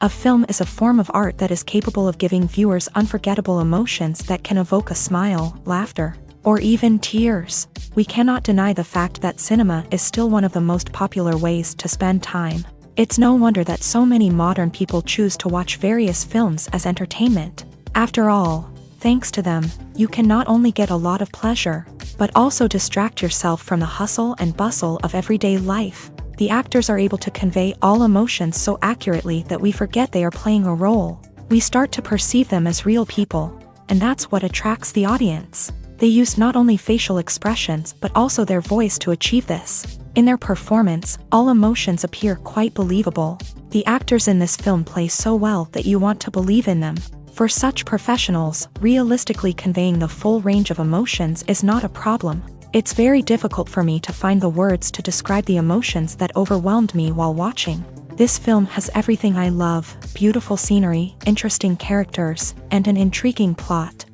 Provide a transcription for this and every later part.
A film is a form of art that is capable of giving viewers unforgettable emotions that can evoke a smile, laughter, or even tears. We cannot deny the fact that cinema is still one of the most popular ways to spend time. It's no wonder that so many modern people choose to watch various films as entertainment. After all, thanks to them, you can not only get a lot of pleasure, but also distract yourself from the hustle and bustle of everyday life. The actors are able to convey all emotions so accurately that we forget they are playing a role. We start to perceive them as real people, and that's what attracts the audience. They use not only facial expressions but also their voice to achieve this. In their performance, all emotions appear quite believable. The actors in this film play so well that you want to believe in them. For such professionals, realistically conveying the full range of emotions is not a problem. It's very difficult for me to find the words to describe the emotions that overwhelmed me while watching. This film has everything I love: beautiful scenery, interesting characters, and an intriguing plot.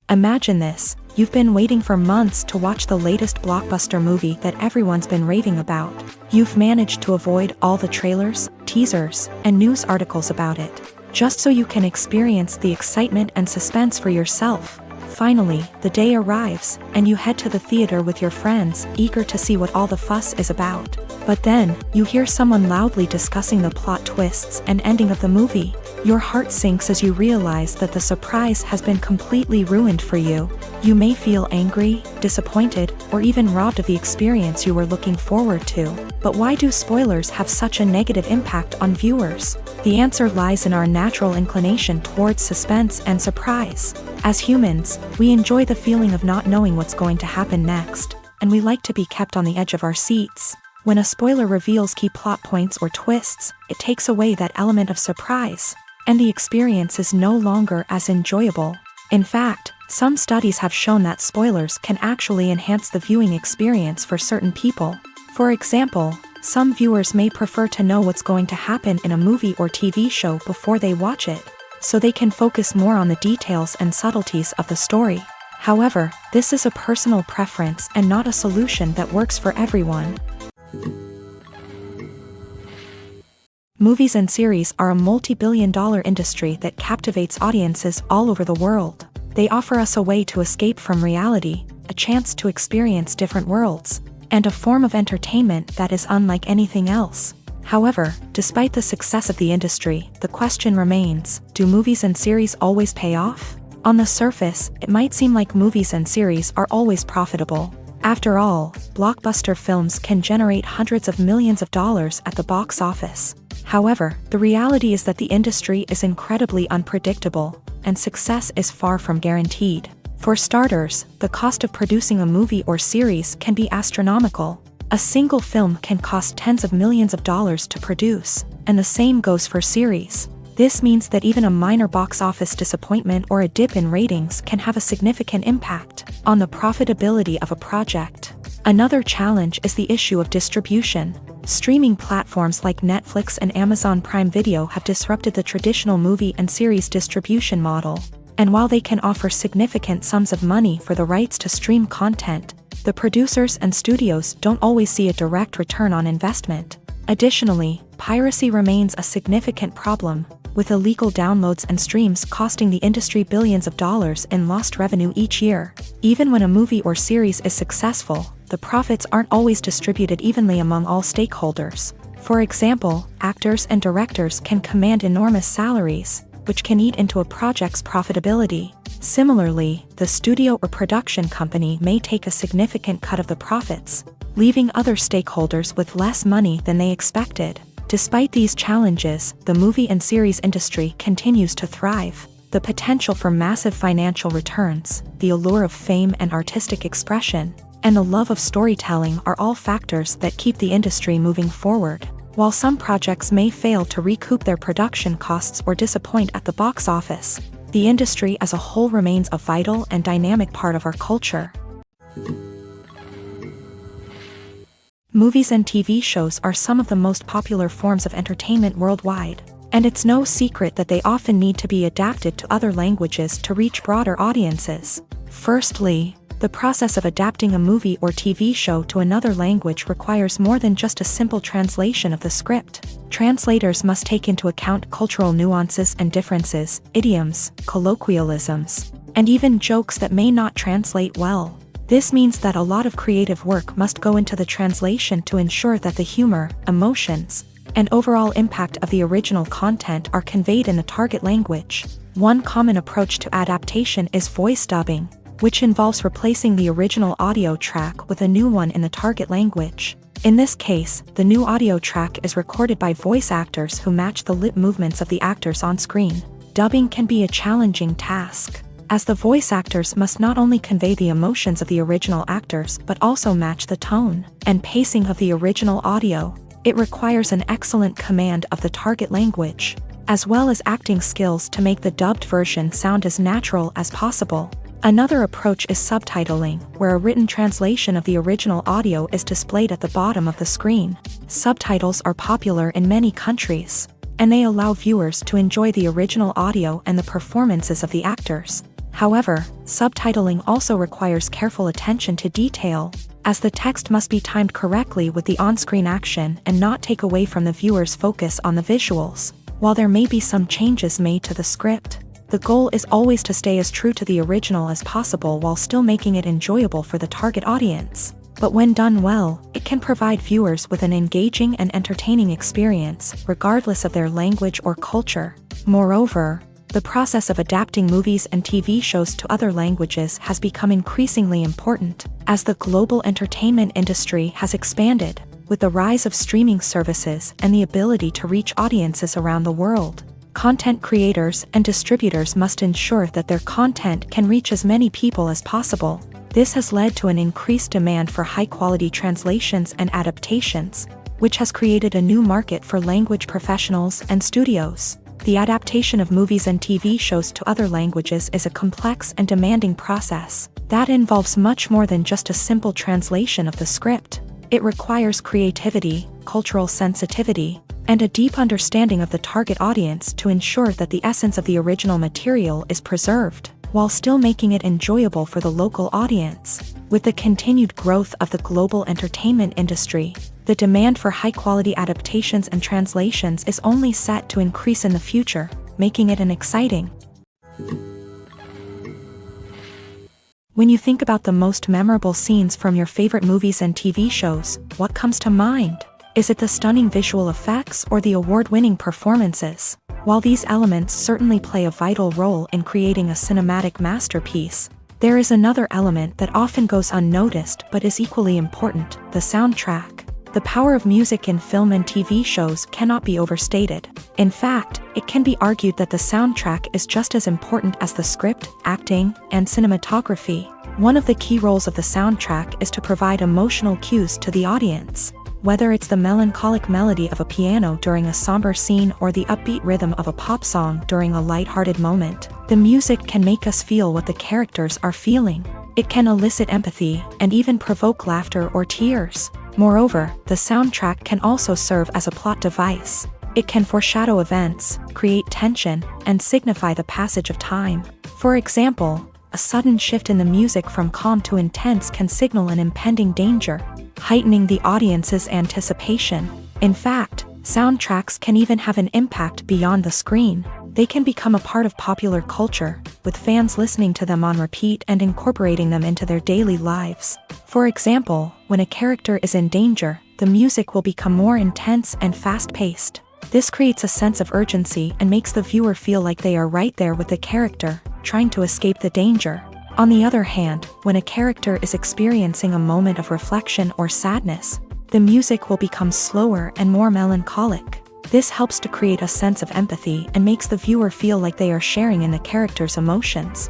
Imagine this: you've been waiting for months to watch the latest blockbuster movie that everyone's been raving about. You've managed to avoid all the trailers, teasers, and news articles about it, just so you can experience the excitement and suspense for yourself. Finally, the day arrives, and you head to the theater with your friends, eager to see what all the fuss is about. But then, you hear someone loudly discussing the plot twists and ending of the movie. Your heart sinks as you realize that the surprise has been completely ruined for you. You may feel angry, disappointed, or even robbed of the experience you were looking forward to. But why do spoilers have such a negative impact on viewers? The answer lies in our natural inclination towards suspense and surprise. As humans, we enjoy the feeling of not knowing what's going to happen next, and we like to be kept on the edge of our seats. When a spoiler reveals key plot points or twists, it takes away that element of surprise, and the experience is no longer as enjoyable. In fact, some studies have shown that spoilers can actually enhance the viewing experience for certain people. For example, some viewers may prefer to know what's going to happen in a movie or TV show before they watch it, so they can focus more on the details and subtleties of the story. However, this is a personal preference and not a solution that works for everyone. Movies and series are a multi-billion-dollar industry that captivates audiences all over the world. They offer us a way to escape from reality, a chance to experience different worlds, and a form of entertainment that is unlike anything else. However, despite the success of the industry, the question remains: do movies and series always pay off? On the surface, it might seem like movies and series are always profitable. After all, blockbuster films can generate hundreds of millions of dollars at the box office. However, the reality is that the industry is incredibly unpredictable, and success is far from guaranteed. For starters, the cost of producing a movie or series can be astronomical. A single film can cost tens of millions of dollars to produce, and the same goes for series. This means that even a minor box office disappointment or a dip in ratings can have a significant impact on the profitability of a project. Another challenge is the issue of distribution. Streaming platforms like Netflix and Amazon Prime Video have disrupted the traditional movie and series distribution model. And while they can offer significant sums of money for the rights to stream content, the producers and studios don't always see a direct return on investment. Additionally, piracy remains a significant problem, with illegal downloads and streams costing the industry billions of dollars in lost revenue each year. Even when a movie or series is successful, the profits aren't always distributed evenly among all stakeholders. For example, actors and directors can command enormous salaries, which can eat into a project's profitability. Similarly, the studio or production company may take a significant cut of the profits, leaving other stakeholders with less money than they expected. Despite these challenges, the movie and series industry continues to thrive. The potential for massive financial returns, the allure of fame and artistic expression, and the love of storytelling are all factors that keep the industry moving forward. While some projects may fail to recoup their production costs or disappoint at the box office, the industry as a whole remains a vital and dynamic part of our culture. Movies and TV shows are some of the most popular forms of entertainment worldwide, and it's no secret that they often need to be adapted to other languages to reach broader audiences. Firstly, The process of adapting a movie or TV show to another language requires more than just a simple translation of the script. Translators must take into account cultural nuances and differences, idioms, colloquialisms, and even jokes that may not translate well. This means that a lot of creative work must go into the translation to ensure that the humor, emotions, and overall impact of the original content are conveyed in the target language. One common approach to adaptation is voice dubbing, which involves replacing the original audio track with a new one in the target language. In this case, the new audio track is recorded by voice actors who match the lip movements of the actors on screen. Dubbing can be a challenging task, as the voice actors must not only convey the emotions of the original actors but also match the tone and pacing of the original audio. It requires an excellent command of the target language, as well as acting skills to make the dubbed version sound as natural as possible. Another approach is subtitling, where a written translation of the original audio is displayed at the bottom of the screen. Subtitles are popular in many countries, and they allow viewers to enjoy the original audio and the performances of the actors. However, subtitling also requires careful attention to detail, as the text must be timed correctly with the on-screen action and not take away from the viewer's focus on the visuals. While there may be some changes made to the script, the goal is always to stay as true to the original as possible while still making it enjoyable for the target audience. But when done well, it can provide viewers with an engaging and entertaining experience, regardless of their language or culture. Moreover, the process of adapting movies and TV shows to other languages has become increasingly important, as the global entertainment industry has expanded, with the rise of streaming services and the ability to reach audiences around the world. Content creators and distributors must ensure that their content can reach as many people as possible. This has led to an increased demand for high-quality translations and adaptations, which has created a new market for language professionals and studios. The adaptation of movies and TV shows to other languages is a complex and demanding process that involves much more than just a simple translation of the script. It requires creativity, cultural sensitivity, and a deep understanding of the target audience to ensure that the essence of the original material is preserved, while still making it enjoyable for the local audience. With the continued growth of the global entertainment industry, the demand for high-quality adaptations and translations is only set to increase in the future, making it an exciting. When you think about the most memorable scenes from your favorite movies and TV shows, what comes to mind? Is it the stunning visual effects or the award-winning performances? While these elements certainly play a vital role in creating a cinematic masterpiece, there is another element that often goes unnoticed but is equally important: the soundtrack. The power of music in film and TV shows cannot be overstated. In fact, it can be argued that the soundtrack is just as important as the script, acting, and cinematography. One of the key roles of the soundtrack is to provide emotional cues to the audience. Whether it's the melancholic melody of a piano during a somber scene or the upbeat rhythm of a pop song during a lighthearted moment, the music can make us feel what the characters are feeling. It can elicit empathy and even provoke laughter or tears. Moreover, the soundtrack can also serve as a plot device. It can foreshadow events, create tension, and signify the passage of time. For example, a sudden shift in the music from calm to intense can signal an impending danger, heightening the audience's anticipation. In fact, soundtracks can even have an impact beyond the screen. They can become a part of popular culture, with fans listening to them on repeat and incorporating them into their daily lives. For example, when a character is in danger, the music will become more intense and fast-paced. This creates a sense of urgency and makes the viewer feel like they are right there with the character, trying to escape the danger. On the other hand, when a character is experiencing a moment of reflection or sadness, the music will become slower and more melancholic. This helps to create a sense of empathy and makes the viewer feel like they are sharing in the character's emotions.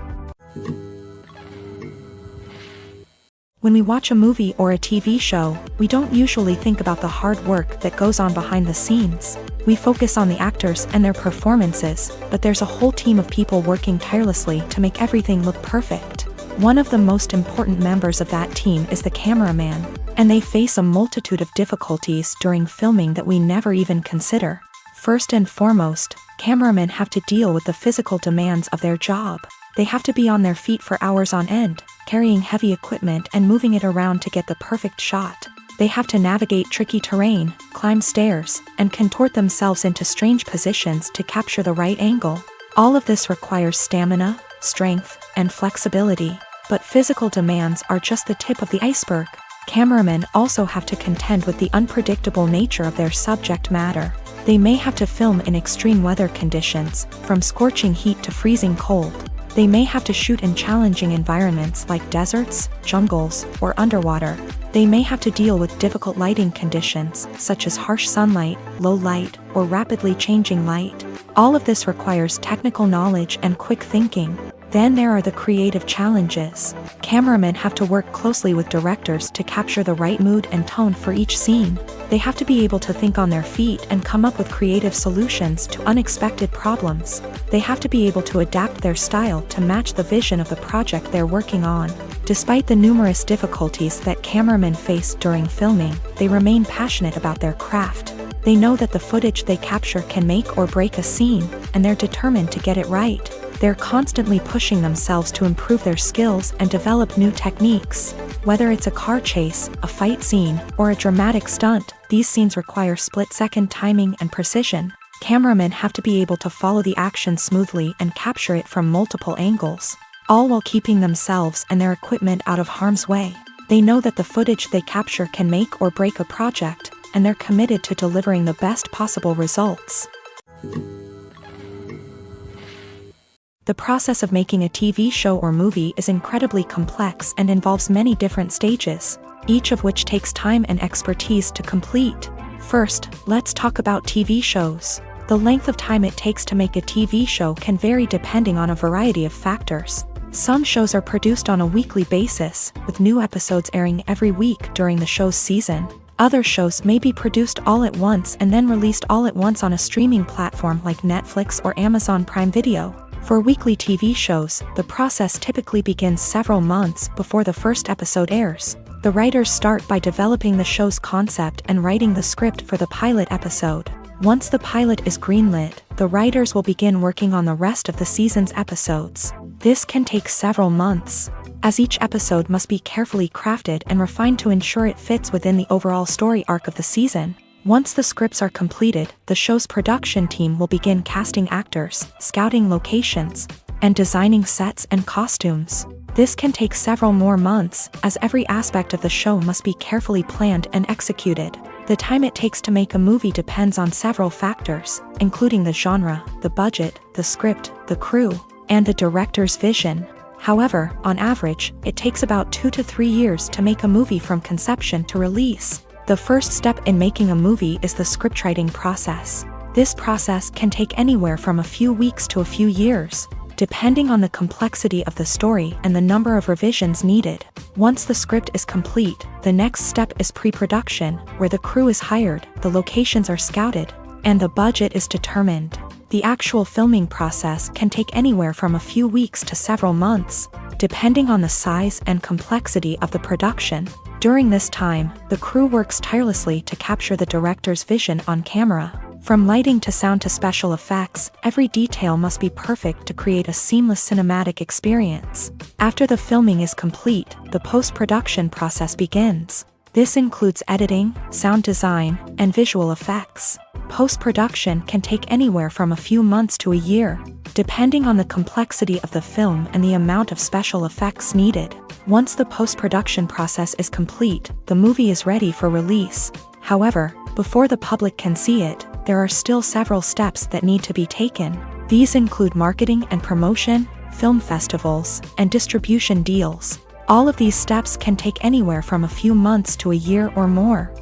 When we watch a movie or a TV show, we don't usually think about the hard work that goes on behind the scenes. We focus on the actors and their performances, but there's a whole team of people working tirelessly to make everything look perfect. One of the most important members of that team is the cameraman, and they face a multitude of difficulties during filming that we never even consider. First and foremost, cameramen have to deal with the physical demands of their job. They have to be on their feet for hours on end, carrying heavy equipment and moving it around to get the perfect shot. They have to navigate tricky terrain, climb stairs, and contort themselves into strange positions to capture the right angle. All of this requires stamina, strength, and flexibility. But physical demands are just the tip of the iceberg. Cameramen also have to contend with the unpredictable nature of their subject matter. They may have to film in extreme weather conditions, from scorching heat to freezing cold. They may have to shoot in challenging environments like deserts, jungles, or underwater. They may have to deal with difficult lighting conditions, such as harsh sunlight, low light, or rapidly changing light. All of this requires technical knowledge and quick thinking. Then there are the creative challenges. Cameramen have to work closely with directors to capture the right mood and tone for each scene. They have to be able to think on their feet and come up with creative solutions to unexpected problems. They have to be able to adapt their style to match the vision of the project they're working on. Despite the numerous difficulties that cameramen face during filming, they remain passionate about their craft. They know that the footage they capture can make or break a scene, and they're determined to get it right. They're constantly pushing themselves to improve their skills and develop new techniques. Whether it's a car chase, a fight scene, or a dramatic stunt, these scenes require split-second timing and precision. Cameramen have to be able to follow the action smoothly and capture it from multiple angles, all while keeping themselves and their equipment out of harm's way. They know that the footage they capture can make or break a project, and they're committed to delivering the best possible results. The process of making a TV show or movie is incredibly complex and involves many different stages, each of which takes time and expertise to complete. First, let's talk about TV shows. The length of time it takes to make a TV show can vary depending on a variety of factors. Some shows are produced on a weekly basis, with new episodes airing every week during the show's season. Other shows may be produced all at once and then released all at once on a streaming platform like Netflix or Amazon Prime Video. For weekly TV shows, the process typically begins several months before the first episode airs. The writers start by developing the show's concept and writing the script for the pilot episode. Once the pilot is greenlit, the writers will begin working on the rest of the season's episodes. This can take several months, as each episode must be carefully crafted and refined to ensure it fits within the overall story arc of the season. Once the scripts are completed, the show's production team will begin casting actors, scouting locations, and designing sets and costumes. This can take several more months, as every aspect of the show must be carefully planned and executed. The time it takes to make a movie depends on several factors, including the genre, the budget, the script, the crew, and the director's vision. However, on average, it takes about 2 to 3 years to make a movie from conception to release. The first step in making a movie is the scriptwriting process. This process can take anywhere from a few weeks to a few years, depending on the complexity of the story and the number of revisions needed. Once the script is complete, the next step is pre-production, where the crew is hired, the locations are scouted, and the budget is determined. The actual filming process can take anywhere from a few weeks to several months, depending on the size and complexity of the production. During this time, the crew works tirelessly to capture the director's vision on camera. From lighting to sound to special effects, every detail must be perfect to create a seamless cinematic experience. After the filming is complete, the post-production process begins. This includes editing, sound design, and visual effects. Post-production can take anywhere from a few months to a year, depending on the complexity of the film and the amount of special effects needed. Once the post-production process is complete, the movie is ready for release. However, before the public can see it, there are still several steps that need to be taken. These include marketing and promotion, film festivals, and distribution deals. All of these steps can take anywhere from a few months to a year or more.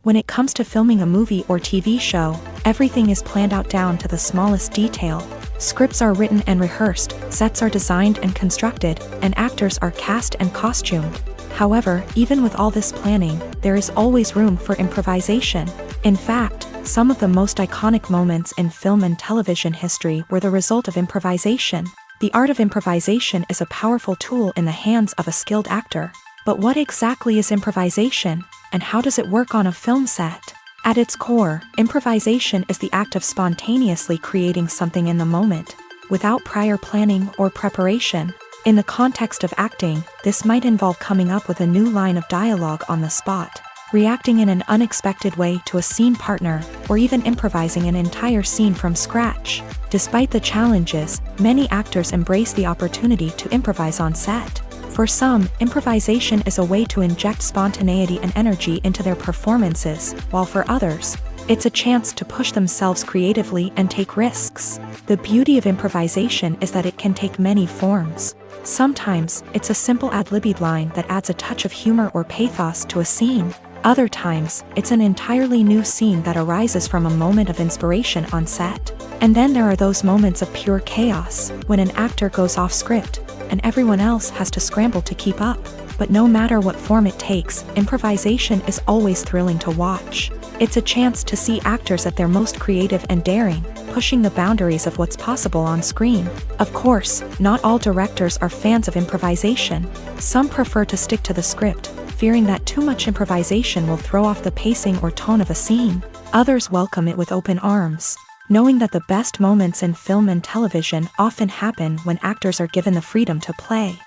When it comes to filming a movie or TV show, everything is planned out down to the smallest detail. Scripts are written and rehearsed, sets are designed and constructed, and actors are cast and costumed. However, even with all this planning, there is always room for improvisation. In fact, some of the most iconic moments in film and television history were the result of improvisation. The art of improvisation is a powerful tool in the hands of a skilled actor. But what exactly is improvisation, and how does it work on a film set? At its core, improvisation is the act of spontaneously creating something in the moment. without prior planning or preparation. In the context of acting, this might involve coming up with a new line of dialogue on the spot, reacting in an unexpected way to a scene partner, or even improvising an entire scene from scratch. Despite the challenges, many actors embrace the opportunity to improvise on set. For some, improvisation is a way to inject spontaneity and energy into their performances, while for others, it's a chance to push themselves creatively and take risks. The beauty of improvisation is that it can take many forms. Sometimes, it's a simple ad-libbed line that adds a touch of humor or pathos to a scene. Other times, it's an entirely new scene that arises from a moment of inspiration on set. And then there are those moments of pure chaos, when an actor goes off script, and everyone else has to scramble to keep up. But no matter what form it takes, improvisation is always thrilling to watch. It's a chance to see actors at their most creative and daring, pushing the boundaries of what's possible on screen. Of course, not all directors are fans of improvisation. Some prefer to stick to the script, fearing that too much improvisation will throw off the pacing or tone of a scene. Others welcome it with open arms, knowing that the best moments in film and television often happen when actors are given the freedom to play.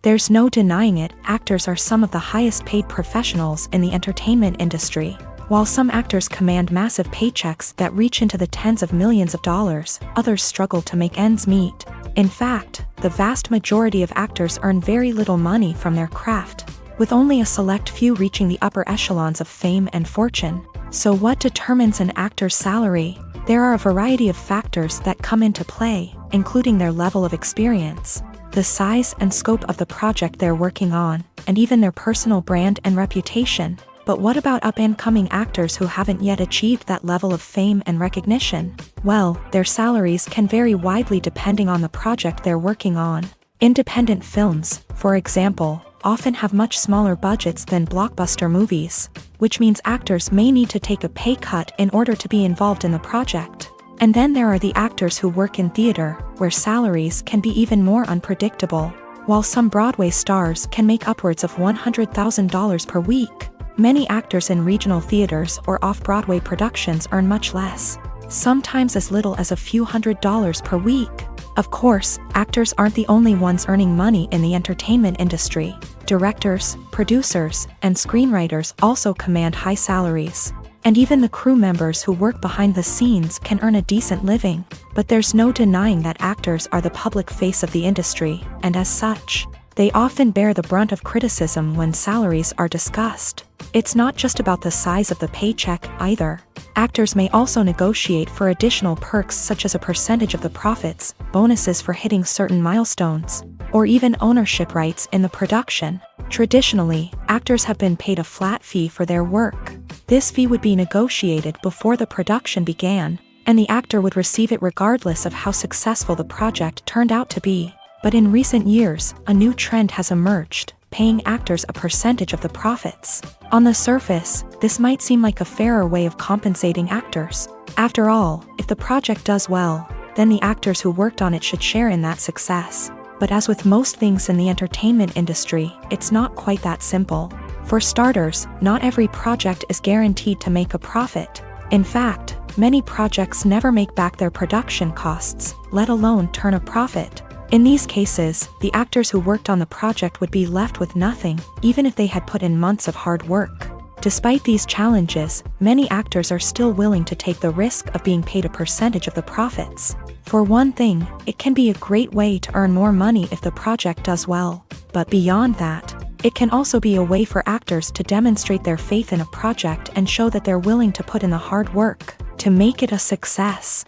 There's no denying it, actors are some of the highest paid professionals in the entertainment industry. While some actors command massive paychecks that reach into the tens of millions of dollars, others struggle to make ends meet. In fact, the vast majority of actors earn very little money from their craft, with only a select few reaching the upper echelons of fame and fortune. So what determines an actor's salary? There are a variety of factors that come into play, including their level of experience, the size and scope of the project they're working on, and even their personal brand and reputation. But what about up-and-coming actors who haven't yet achieved that level of fame and recognition? Well, their salaries can vary widely depending on the project they're working on. Independent films, for example, often have much smaller budgets than blockbuster movies, which means actors may need to take a pay cut in order to be involved in the project. And then there are the actors who work in theater, where salaries can be even more unpredictable. While some Broadway stars can make upwards of $100,000 per week, many actors in regional theaters or off-Broadway productions earn much less, sometimes as little as a few $100s per week. Of course, actors aren't the only ones earning money in the entertainment industry. Directors, producers, and screenwriters also command high salaries. And even the crew members who work behind the scenes can earn a decent living. But there's no denying that actors are the public face of the industry, and as such, they often bear the brunt of criticism when salaries are discussed. It's not just about the size of the paycheck, either. Actors may also negotiate for additional perks such as a percentage of the profits, bonuses for hitting certain milestones, or even ownership rights in the production. Traditionally, actors have been paid a flat fee for their work. This fee would be negotiated before the production began, and the actor would receive it regardless of how successful the project turned out to be. But in recent years, a new trend has emerged, paying actors a percentage of the profits. On the surface, this might seem like a fairer way of compensating actors. After all, if the project does well, then the actors who worked on it should share in that success. But as with most things in the entertainment industry, it's not quite that simple. For starters, not every project is guaranteed to make a profit. In fact, many projects never make back their production costs, let alone turn a profit. In these cases, the actors who worked on the project would be left with nothing, even if they had put in months of hard work. Despite these challenges, many actors are still willing to take the risk of being paid a percentage of the profits. For one thing, it can be a great way to earn more money if the project does well. But beyond that, it can also be a way for actors to demonstrate their faith in a project and show that they're willing to put in the hard work to make it a success.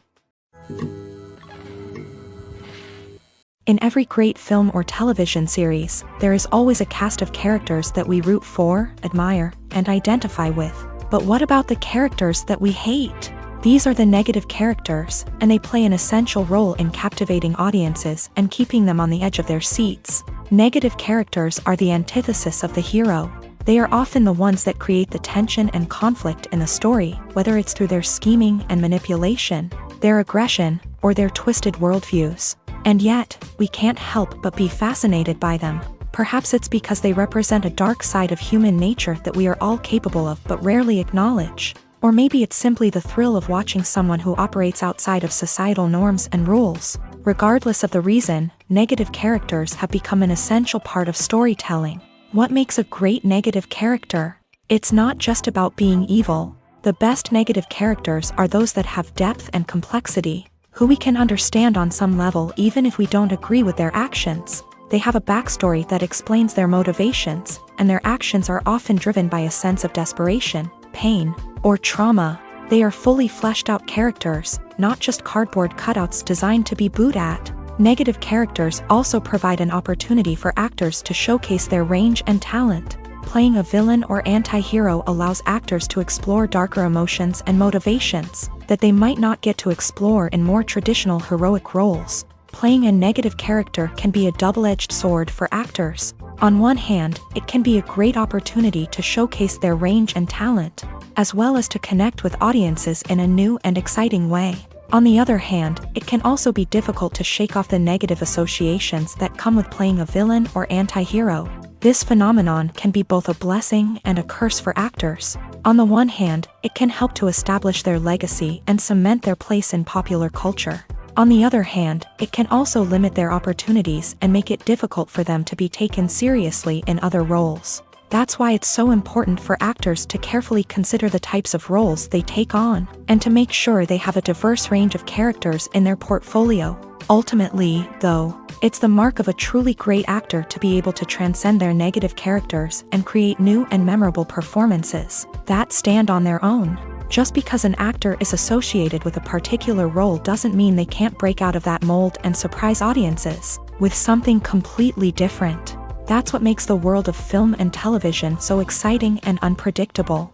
In every great film or television series, there is always a cast of characters that we root for, admire, and identify with. But what about the characters that we hate? These are the negative characters, and they play an essential role in captivating audiences and keeping them on the edge of their seats. Negative characters are the antithesis of the hero. They are often the ones that create the tension and conflict in the story, whether it's through their scheming and manipulation, their aggression, or their twisted worldviews. And yet, we can't help but be fascinated by them. Perhaps it's because they represent a dark side of human nature that we are all capable of but rarely acknowledge. Or maybe it's simply the thrill of watching someone who operates outside of societal norms and rules. Regardless of the reason, negative characters have become an essential part of storytelling. What makes a great negative character? It's not just about being evil. The best negative characters are those that have depth and complexity, who we can understand on some level even if we don't agree with their actions. They have a backstory that explains their motivations, and their actions are often driven by a sense of desperation, pain, or trauma. They are fully fleshed out characters, not just cardboard cutouts designed to be booed at. Negative characters also provide an opportunity for actors to showcase their range and talent. Playing a villain or anti-hero allows actors to explore darker emotions and motivations that they might not get to explore in more traditional heroic roles. Playing a negative character can be a double-edged sword for actors. On one hand, it can be a great opportunity to showcase their range and talent, as well as to connect with audiences in a new and exciting way. On the other hand, it can also be difficult to shake off the negative associations that come with playing a villain or anti-hero. This phenomenon can be both a blessing and a curse for actors. On the one hand, it can help to establish their legacy and cement their place in popular culture. On the other hand, it can also limit their opportunities and make it difficult for them to be taken seriously in other roles. That's why it's so important for actors to carefully consider the types of roles they take on, and to make sure they have a diverse range of characters in their portfolio. Ultimately, though, it's the mark of a truly great actor to be able to transcend their negative characters and create new and memorable performances that stand on their own. Just because an actor is associated with a particular role doesn't mean they can't break out of that mold and surprise audiences with something completely different. That's what makes the world of film and television so exciting and unpredictable.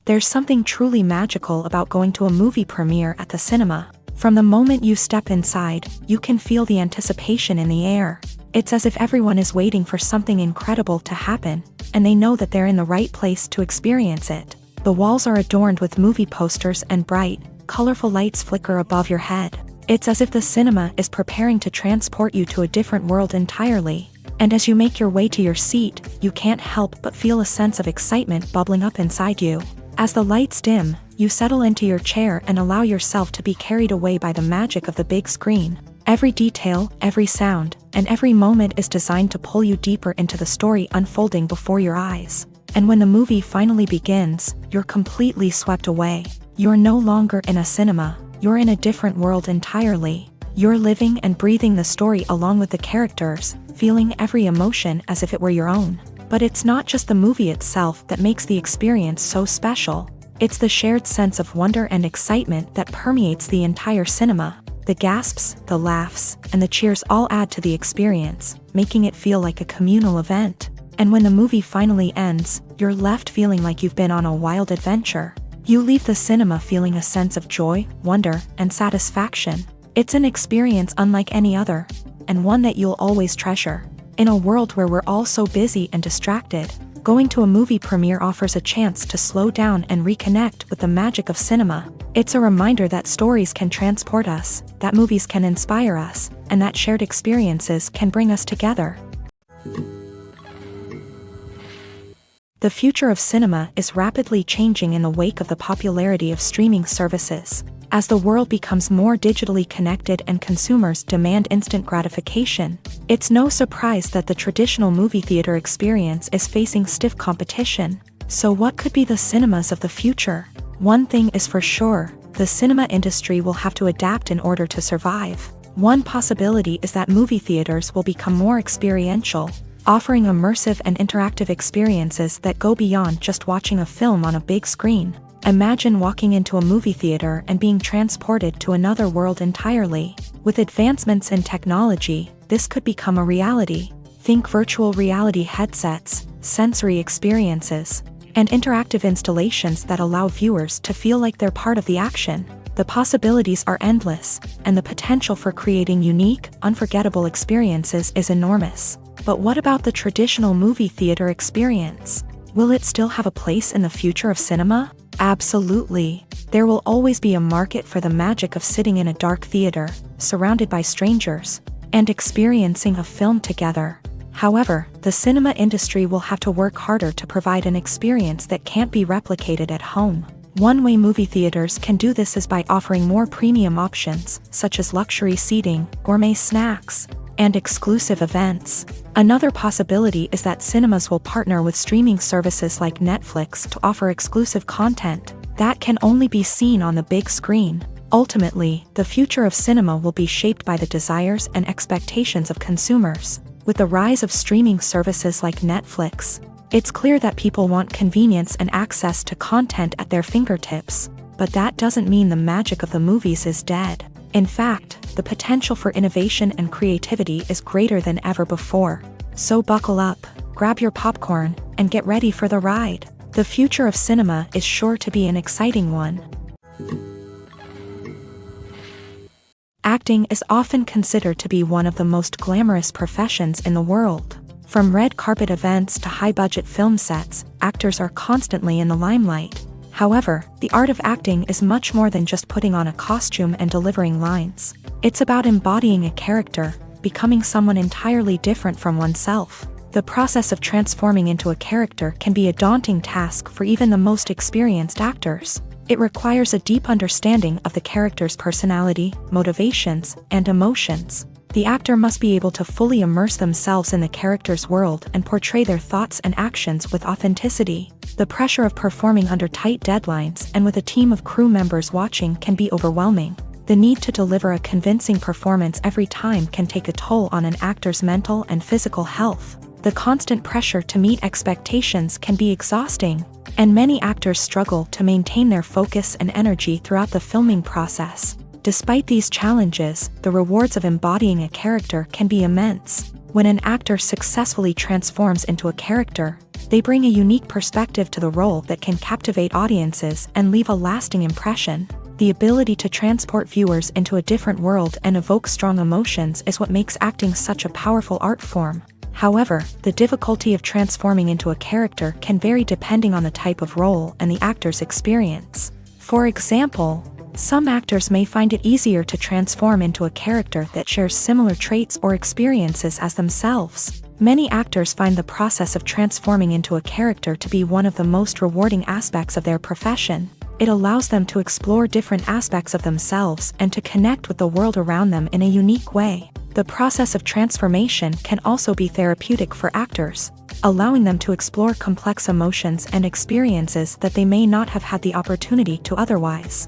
There's something truly magical about going to a movie premiere at the cinema. From the moment you step inside, you can feel the anticipation in the air. It's as if everyone is waiting for something incredible to happen, and they know that they're in the right place to experience it. The walls are adorned with movie posters and bright, colorful lights flicker above your head. It's as if the cinema is preparing to transport you to a different world entirely. And as you make your way to your seat, you can't help but feel a sense of excitement bubbling up inside you. As the lights dim, you settle into your chair and allow yourself to be carried away by the magic of the big screen. Every detail, every sound, and every moment is designed to pull you deeper into the story unfolding before your eyes. And when the movie finally begins, you're completely swept away. You're no longer in a cinema, you're in a different world entirely. You're living and breathing the story along with the characters, feeling every emotion as if it were your own. But it's not just the movie itself that makes the experience so special. It's the shared sense of wonder and excitement that permeates the entire cinema. The gasps, the laughs, and the cheers all add to the experience, making it feel like a communal event. And when the movie finally ends, you're left feeling like you've been on a wild adventure. You leave the cinema feeling a sense of joy, wonder, and satisfaction. It's an experience unlike any other, and one that you'll always treasure. In a world where we're all so busy and distracted, going to a movie premiere offers a chance to slow down and reconnect with the magic of cinema. It's a reminder that stories can transport us, that movies can inspire us, and that shared experiences can bring us together. The future of cinema is rapidly changing in the wake of the popularity of streaming services. As the world becomes more digitally connected and consumers demand instant gratification, it's no surprise that the traditional movie theater experience is facing stiff competition. So what could be the cinemas of the future? One thing is for sure, the cinema industry will have to adapt in order to survive. One possibility is that movie theaters will become more experiential, offering immersive and interactive experiences that go beyond just watching a film on a big screen. Imagine walking into a movie theater and being transported to another world entirely. With advancements in technology, this could become a reality. Think virtual reality headsets, sensory experiences, and interactive installations that allow viewers to feel like they're part of the action. The possibilities are endless, and the potential for creating unique, unforgettable experiences is enormous. But what about the traditional movie theater experience? Will it still have a place in the future of cinema? Absolutely. There will always be a market for the magic of sitting in a dark theater, surrounded by strangers, and experiencing a film together. However, the cinema industry will have to work harder to provide an experience that can't be replicated at home. One way movie theaters can do this is by offering more premium options, such as luxury seating, gourmet snacks, and exclusive events. Another possibility is that cinemas will partner with streaming services like Netflix to offer exclusive content that can only be seen on the big screen. Ultimately, the future of cinema will be shaped by the desires and expectations of consumers. With the rise of streaming services like Netflix, it's clear that people want convenience and access to content at their fingertips. But that doesn't mean the magic of the movies is dead. In fact, the potential for innovation and creativity is greater than ever before. So buckle up, grab your popcorn, and get ready for the ride. The future of cinema is sure to be an exciting one. Acting is often considered to be one of the most glamorous professions in the world. From red carpet events to high-budget film sets, actors are constantly in the limelight. However, the art of acting is much more than just putting on a costume and delivering lines. It's about embodying a character, becoming someone entirely different from oneself. The process of transforming into a character can be a daunting task for even the most experienced actors. It requires a deep understanding of the character's personality, motivations, and emotions. The actor must be able to fully immerse themselves in the character's world and portray their thoughts and actions with authenticity. The pressure of performing under tight deadlines and with a team of crew members watching can be overwhelming. The need to deliver a convincing performance every time can take a toll on an actor's mental and physical health. The constant pressure to meet expectations can be exhausting, and many actors struggle to maintain their focus and energy throughout the filming process. Despite these challenges, the rewards of embodying a character can be immense. When an actor successfully transforms into a character, they bring a unique perspective to the role that can captivate audiences and leave a lasting impression. The ability to transport viewers into a different world and evoke strong emotions is what makes acting such a powerful art form. However, the difficulty of transforming into a character can vary depending on the type of role and the actor's experience. For example, some actors may find it easier to transform into a character that shares similar traits or experiences as themselves. Many actors find the process of transforming into a character to be one of the most rewarding aspects of their profession. It allows them to explore different aspects of themselves and to connect with the world around them in a unique way. The process of transformation can also be therapeutic for actors, allowing them to explore complex emotions and experiences that they may not have had the opportunity to otherwise.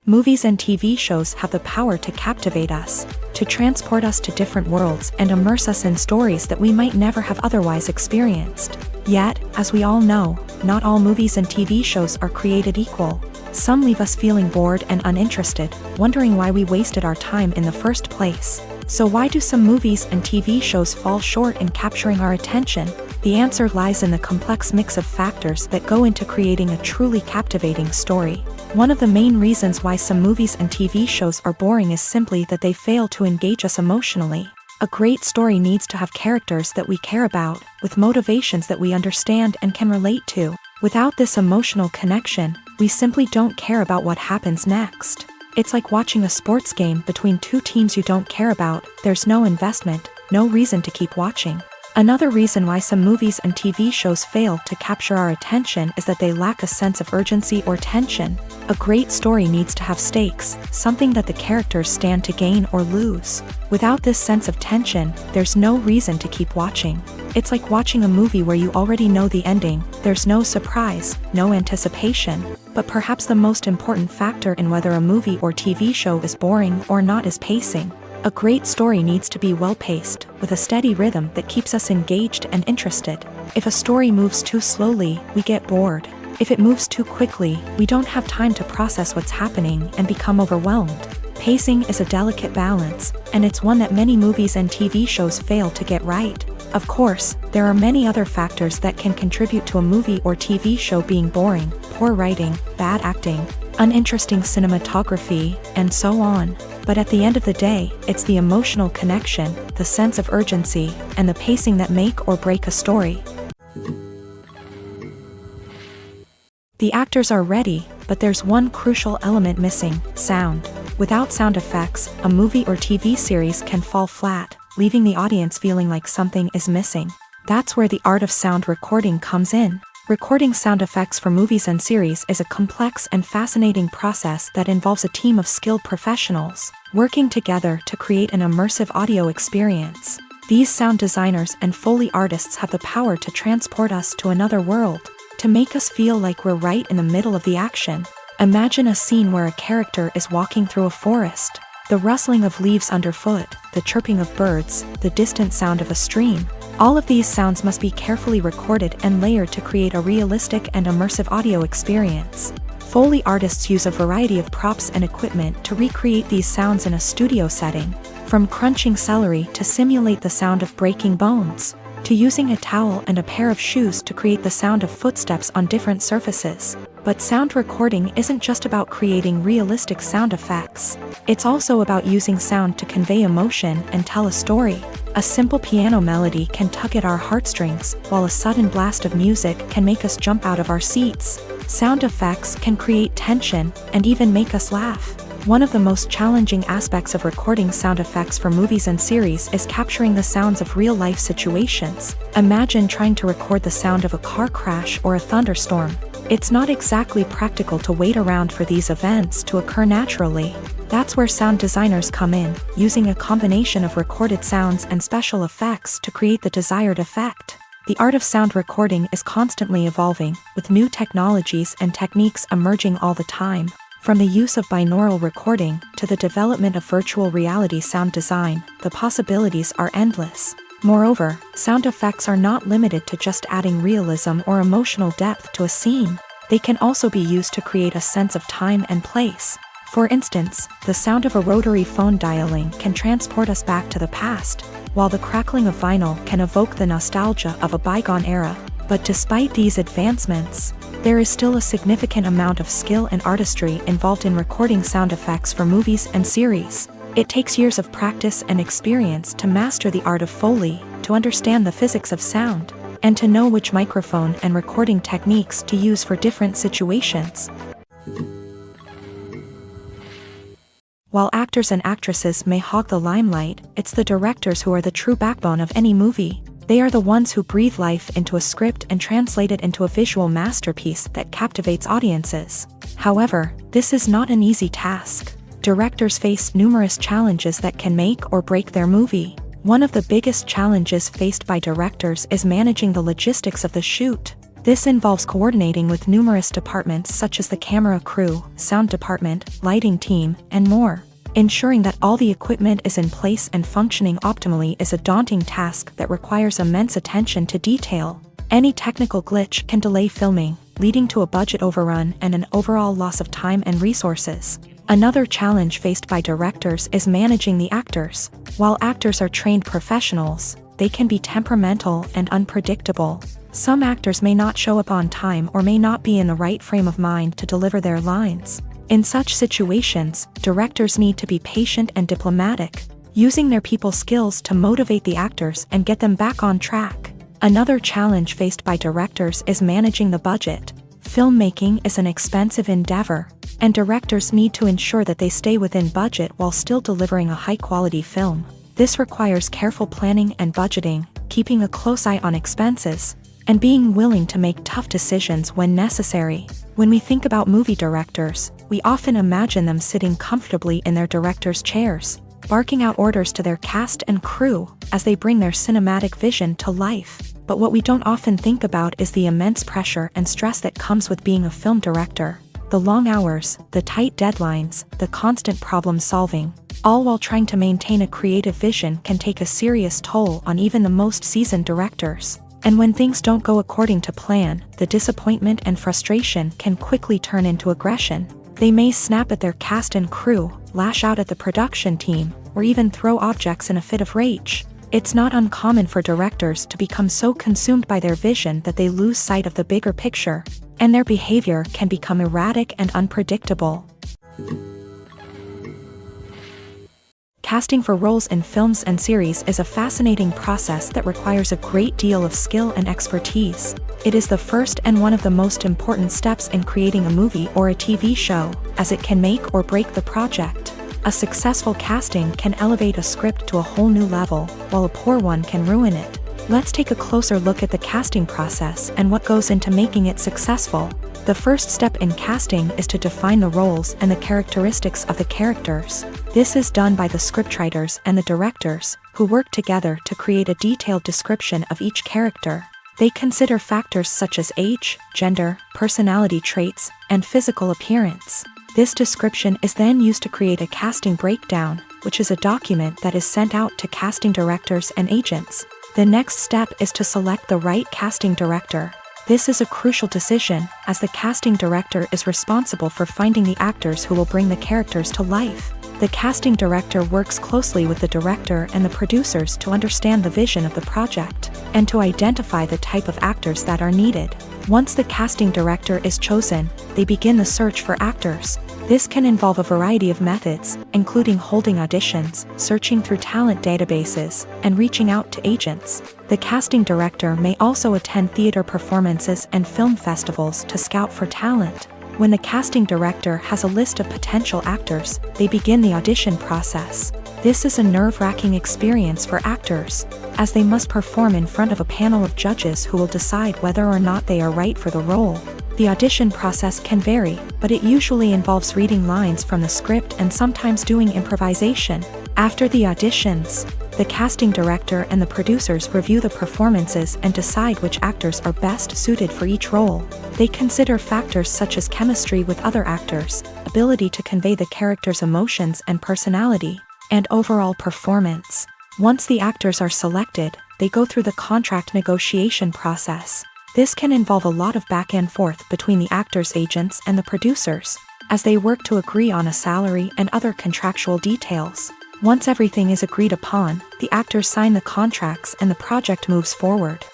Movies and TV shows have the power to captivate us, to transport us to different worlds and immerse us in stories that we might never have otherwise experienced. Yet, as we all know, not all movies and TV shows are created equal. Some leave us feeling bored and uninterested, wondering why we wasted our time in the first place. So why do some movies and TV shows fall short in capturing our attention? The answer lies in the complex mix of factors that go into creating a truly captivating story. One of the main reasons why some movies and TV shows are boring is simply that they fail to engage us emotionally. A great story needs to have characters that we care about, with motivations that we understand and can relate to. Without this emotional connection, we simply don't care about what happens next. It's like watching a sports game between two teams you don't care about. There's no investment, no reason to keep watching. Another reason why some movies and TV shows fail to capture our attention is that they lack a sense of urgency or tension. A great story needs to have stakes, something that the characters stand to gain or lose. Without this sense of tension, there's no reason to keep watching. It's like watching a movie where you already know the ending. There's no surprise, no anticipation. But perhaps the most important factor in whether a movie or TV show is boring or not is pacing. A great story needs to be well-paced, with a steady rhythm that keeps us engaged and interested. If a story moves too slowly, we get bored. If it moves too quickly, we don't have time to process what's happening and become overwhelmed. Pacing is a delicate balance, and it's one that many movies and TV shows fail to get right. Of course, there are many other factors that can contribute to a movie or TV show being boring: poor writing, bad acting, uninteresting cinematography, and so on. But at the end of the day, it's the emotional connection, the sense of urgency, and the pacing that make or break a story. The actors are ready, but there's one crucial element missing: sound. Without sound effects, a movie or TV series can fall flat, leaving the audience feeling like something is missing. That's where the art of sound recording comes in. Recording sound effects for movies and series is a complex and fascinating process that involves a team of skilled professionals working together to create an immersive audio experience. These sound designers and Foley artists have the power to transport us to another world, to make us feel like we're right in the middle of the action. Imagine a scene where a character is walking through a forest. The rustling of leaves underfoot, the chirping of birds, the distant sound of a stream. All of these sounds must be carefully recorded and layered to create a realistic and immersive audio experience. Foley artists use a variety of props and equipment to recreate these sounds in a studio setting, from crunching celery to simulate the sound of breaking bones, to using a towel and a pair of shoes to create the sound of footsteps on different surfaces. But sound recording isn't just about creating realistic sound effects. It's also about using sound to convey emotion and tell a story. A simple piano melody can tug at our heartstrings, while a sudden blast of music can make us jump out of our seats. Sound effects can create tension and even make us laugh. One of the most challenging aspects of recording sound effects for movies and series is capturing the sounds of real-life situations. Imagine trying to record the sound of a car crash or a thunderstorm. It's not exactly practical to wait around for these events to occur naturally. That's where sound designers come in, using a combination of recorded sounds and special effects to create the desired effect. The art of sound recording is constantly evolving, with new technologies and techniques emerging all the time. From the use of binaural recording to the development of virtual reality sound design, the possibilities are endless. Moreover, sound effects are not limited to just adding realism or emotional depth to a scene. They can also be used to create a sense of time and place. For instance, the sound of a rotary phone dialing can transport us back to the past, while the crackling of vinyl can evoke the nostalgia of a bygone era. But despite these advancements, there is still a significant amount of skill and artistry involved in recording sound effects for movies and series. It takes years of practice and experience to master the art of Foley, to understand the physics of sound, and to know which microphone and recording techniques to use for different situations. While actors and actresses may hog the limelight, it's the directors who are the true backbone of any movie. They are the ones who breathe life into a script and translate it into a visual masterpiece that captivates audiences. However, this is not an easy task. Directors face numerous challenges that can make or break their movie. One of the biggest challenges faced by directors is managing the logistics of the shoot. This involves coordinating with numerous departments such as the camera crew, sound department, lighting team, and more. Ensuring that all the equipment is in place and functioning optimally is a daunting task that requires immense attention to detail. Any technical glitch can delay filming, leading to a budget overrun and an overall loss of time and resources. Another challenge faced by directors is managing the actors. While actors are trained professionals, they can be temperamental and unpredictable. Some actors may not show up on time or may not be in the right frame of mind to deliver their lines. In such situations, directors need to be patient and diplomatic, using their people skills to motivate the actors and get them back on track. Another challenge faced by directors is managing the budget. Filmmaking is an expensive endeavor, and directors need to ensure that they stay within budget while still delivering a high-quality film. This requires careful planning and budgeting, keeping a close eye on expenses, and being willing to make tough decisions when necessary. When we think about movie directors, we often imagine them sitting comfortably in their director's chairs, barking out orders to their cast and crew as they bring their cinematic vision to life. But what we don't often think about is the immense pressure and stress that comes with being a film director. The long hours, the tight deadlines, the constant problem solving, all while trying to maintain a creative vision can take a serious toll on even the most seasoned directors. And when things don't go according to plan, the disappointment and frustration can quickly turn into aggression. They may snap at their cast and crew, lash out at the production team, or even throw objects in a fit of rage. It's not uncommon for directors to become so consumed by their vision that they lose sight of the bigger picture, and their behavior can become erratic and unpredictable. Casting for roles in films and series is a fascinating process that requires a great deal of skill and expertise. It is the first and one of the most important steps in creating a movie or a TV show, as it can make or break the project. A successful casting can elevate a script to a whole new level, while a poor one can ruin it. Let's take a closer look at the casting process and what goes into making it successful. The first step in casting is to define the roles and the characteristics of the characters. This is done by the scriptwriters and the directors, who work together to create a detailed description of each character. They consider factors such as age, gender, personality traits, and physical appearance. This description is then used to create a casting breakdown, which is a document that is sent out to casting directors and agents. The next step is to select the right casting director. This is a crucial decision, as the casting director is responsible for finding the actors who will bring the characters to life. The casting director works closely with the director and the producers to understand the vision of the project, and to identify the type of actors that are needed. Once the casting director is chosen, they begin the search for actors. This can involve a variety of methods, including holding auditions, searching through talent databases, and reaching out to agents. The casting director may also attend theater performances and film festivals to scout for talent. When the casting director has a list of potential actors, they begin the audition process. This is a nerve-wracking experience for actors, as they must perform in front of a panel of judges who will decide whether or not they are right for the role. The audition process can vary, but it usually involves reading lines from the script and sometimes doing improvisation. After the auditions, the casting director and the producers review the performances and decide which actors are best suited for each role. They consider factors such as chemistry with other actors, ability to convey the character's emotions and personality, and overall performance. Once the actors are selected, they go through the contract negotiation process. This can involve a lot of back and forth between the actors' agents and the producers, as they work to agree on a salary and other contractual details. Once everything is agreed upon, the actors sign the contracts and the project moves forward.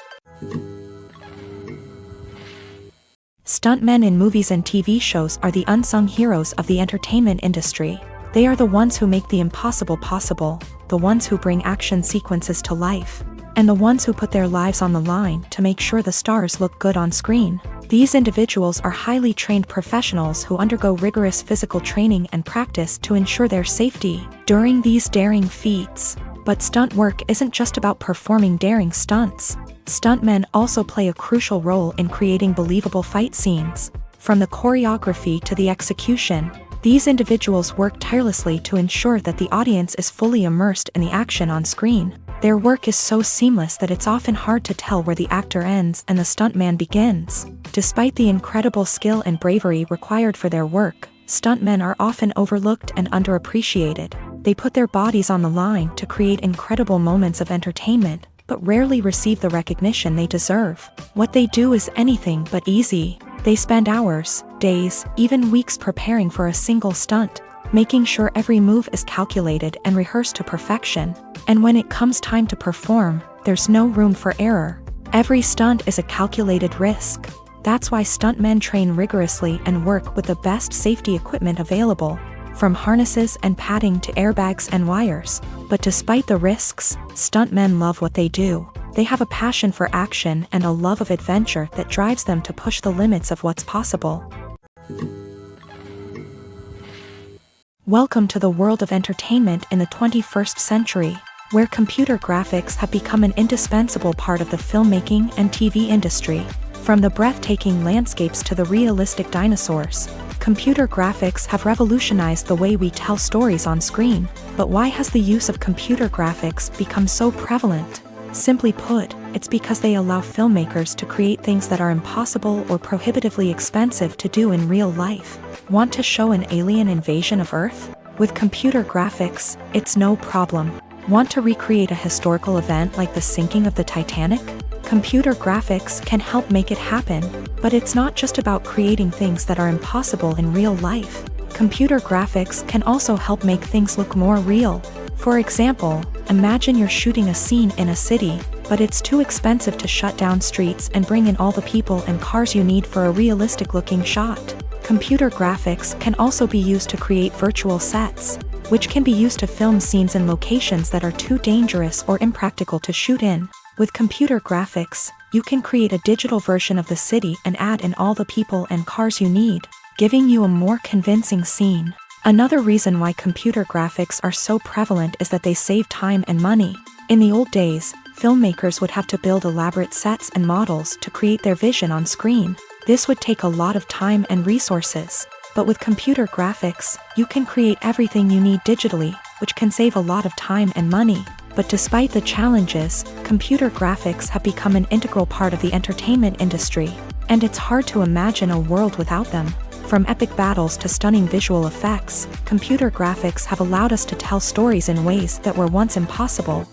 Stuntmen in movies and TV shows are the unsung heroes of the entertainment industry. They are the ones who make the impossible possible, the ones who bring action sequences to life, and the ones who put their lives on the line to make sure the stars look good on screen. These individuals are highly trained professionals who undergo rigorous physical training and practice to ensure their safety during these daring feats. But stunt work isn't just about performing daring stunts. Stuntmen also play a crucial role in creating believable fight scenes. From the choreography to the execution, these individuals work tirelessly to ensure that the audience is fully immersed in the action on screen. Their work is so seamless that it's often hard to tell where the actor ends and the stuntman begins. Despite the incredible skill and bravery required for their work, stuntmen are often overlooked and underappreciated. They put their bodies on the line to create incredible moments of entertainment, but rarely receive the recognition they deserve. What they do is anything but easy. They spend hours, days, even weeks preparing for a single stunt, making sure every move is calculated and rehearsed to perfection. And when it comes time to perform, there's no room for error. Every stunt is a calculated risk. That's why stuntmen train rigorously and work with the best safety equipment available, from harnesses and padding to airbags and wires. But despite the risks, stuntmen love what they do. They have a passion for action and a love of adventure that drives them to push the limits of what's possible. Welcome to the world of entertainment in the 21st century, where computer graphics have become an indispensable part of the filmmaking and TV industry. From the breathtaking landscapes to the realistic dinosaurs, computer graphics have revolutionized the way we tell stories on screen. But why has the use of computer graphics become so prevalent? Simply put, it's because they allow filmmakers to create things that are impossible or prohibitively expensive to do in real life. Want to show an alien invasion of Earth? With computer graphics, it's no problem. Want to recreate a historical event like the sinking of the Titanic? Computer graphics can help make it happen. But it's not just about creating things that are impossible in real life. Computer graphics can also help make things look more real. For example, imagine you're shooting a scene in a city, but it's too expensive to shut down streets and bring in all the people and cars you need for a realistic-looking shot. Computer graphics can also be used to create virtual sets, which can be used to film scenes in locations that are too dangerous or impractical to shoot in. With computer graphics, you can create a digital version of the city and add in all the people and cars you need, giving you a more convincing scene. Another reason why computer graphics are so prevalent is that they save time and money. In the old days, filmmakers would have to build elaborate sets and models to create their vision on screen. This would take a lot of time and resources. But with computer graphics, you can create everything you need digitally, which can save a lot of time and money. But despite the challenges, computer graphics have become an integral part of the entertainment industry, and it's hard to imagine a world without them. From epic battles to stunning visual effects, computer graphics have allowed us to tell stories in ways that were once impossible.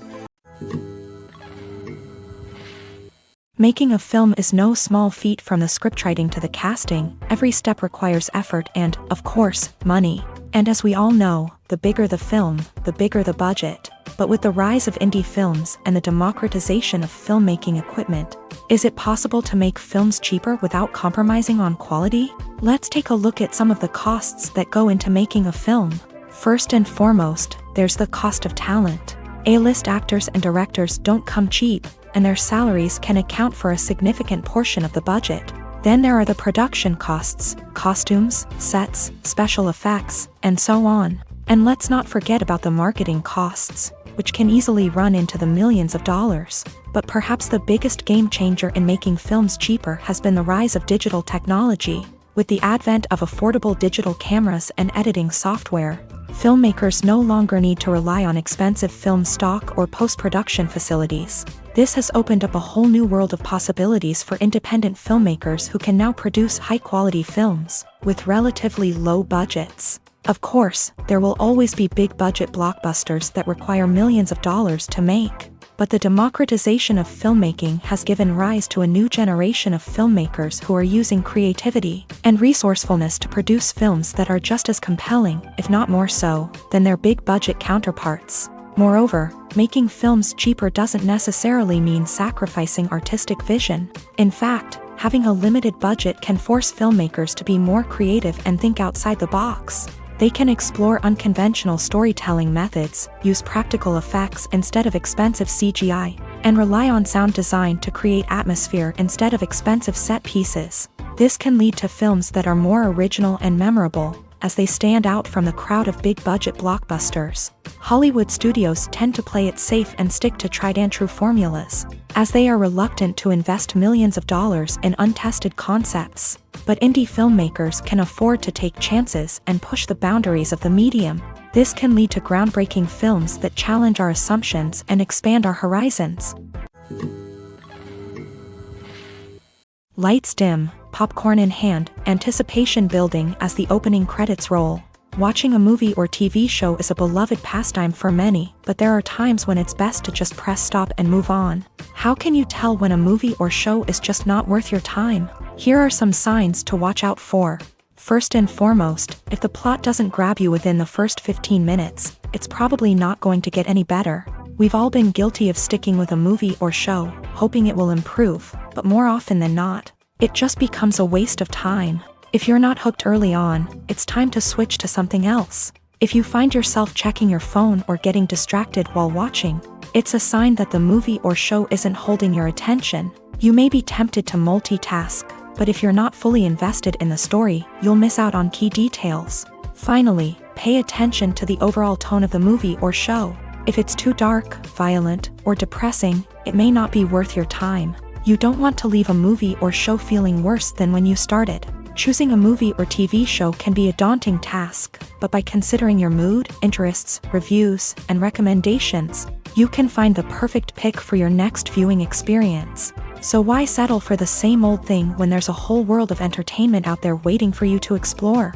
Making a film is no small feat. From the scriptwriting to the casting, every step requires effort and, of course, money. And as we all know, the bigger the film, the bigger the budget. But with the rise of indie films and the democratization of filmmaking equipment, is it possible to make films cheaper without compromising on quality? Let's take a look at some of the costs that go into making a film. First and foremost, there's the cost of talent. A-list actors and directors don't come cheap, and their salaries can account for a significant portion of the budget. Then there are the production costs, costumes, sets, special effects, and so on. And let's not forget about the marketing costs, which can easily run into the millions of dollars. But perhaps the biggest game changer in making films cheaper has been the rise of digital technology. With the advent of affordable digital cameras and editing software, filmmakers no longer need to rely on expensive film stock or post-production facilities. This has opened up a whole new world of possibilities for independent filmmakers who can now produce high-quality films with relatively low budgets. Of course, there will always be big-budget blockbusters that require millions of dollars to make. But the democratization of filmmaking has given rise to a new generation of filmmakers who are using creativity and resourcefulness to produce films that are just as compelling, if not more so, than their big-budget counterparts. Moreover, making films cheaper doesn't necessarily mean sacrificing artistic vision. In fact, having a limited budget can force filmmakers to be more creative and think outside the box. They can explore unconventional storytelling methods, use practical effects instead of expensive CGI, and rely on sound design to create atmosphere instead of expensive set pieces. This can lead to films that are more original and memorable, as they stand out from the crowd of big-budget blockbusters. Hollywood studios tend to play it safe and stick to tried-and-true formulas, as they are reluctant to invest millions of dollars in untested concepts. But indie filmmakers can afford to take chances and push the boundaries of the medium. This can lead to groundbreaking films that challenge our assumptions and expand our horizons. Lights dim, popcorn in hand, anticipation building as the opening credits roll. Watching a movie or TV show is a beloved pastime for many, but there are times when it's best to just press stop and move on. How can you tell when a movie or show is just not worth your time? Here are some signs to watch out for. First and foremost, if the plot doesn't grab you within the first 15 minutes, it's probably not going to get any better. We've all been guilty of sticking with a movie or show, hoping it will improve, but more often than not, it just becomes a waste of time. If you're not hooked early on, it's time to switch to something else. If you find yourself checking your phone or getting distracted while watching, it's a sign that the movie or show isn't holding your attention. You may be tempted to multitask, but if you're not fully invested in the story, you'll miss out on key details. Finally, pay attention to the overall tone of the movie or show. If it's too dark, violent, or depressing, it may not be worth your time. You don't want to leave a movie or show feeling worse than when you started. Choosing a movie or TV show can be a daunting task, but by considering your mood, interests, reviews, and recommendations, you can find the perfect pick for your next viewing experience. So why settle for the same old thing when there's a whole world of entertainment out there waiting for you to explore?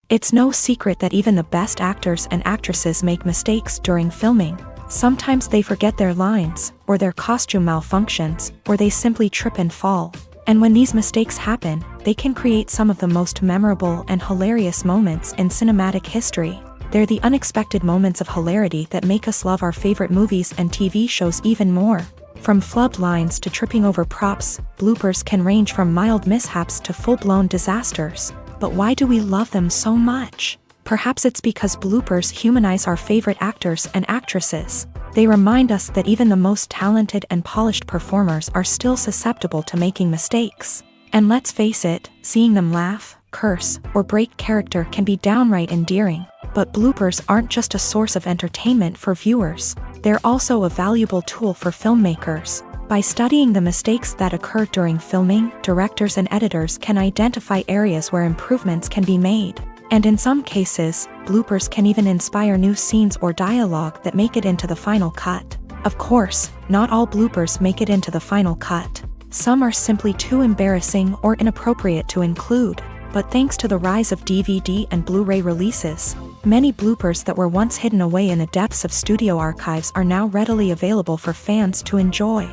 It's no secret that even the best actors and actresses make mistakes during filming. Sometimes they forget their lines, or their costume malfunctions, or they simply trip and fall. And when these mistakes happen, they can create some of the most memorable and hilarious moments in cinematic history. They're the unexpected moments of hilarity that make us love our favorite movies and TV shows even more. From flubbed lines to tripping over props, bloopers can range from mild mishaps to full-blown disasters. But why do we love them so much? Perhaps it's because bloopers humanize our favorite actors and actresses. They remind us that even the most talented and polished performers are still susceptible to making mistakes. And let's face it, seeing them laugh, curse, or break character can be downright endearing. But bloopers aren't just a source of entertainment for viewers, they're also a valuable tool for filmmakers. By studying the mistakes that occur during filming, directors and editors can identify areas where improvements can be made. And in some cases, bloopers can even inspire new scenes or dialogue that make it into the final cut. Of course, not all bloopers make it into the final cut. Some are simply too embarrassing or inappropriate to include. But thanks to the rise of DVD and Blu-ray releases, many bloopers that were once hidden away in the depths of studio archives are now readily available for fans to enjoy.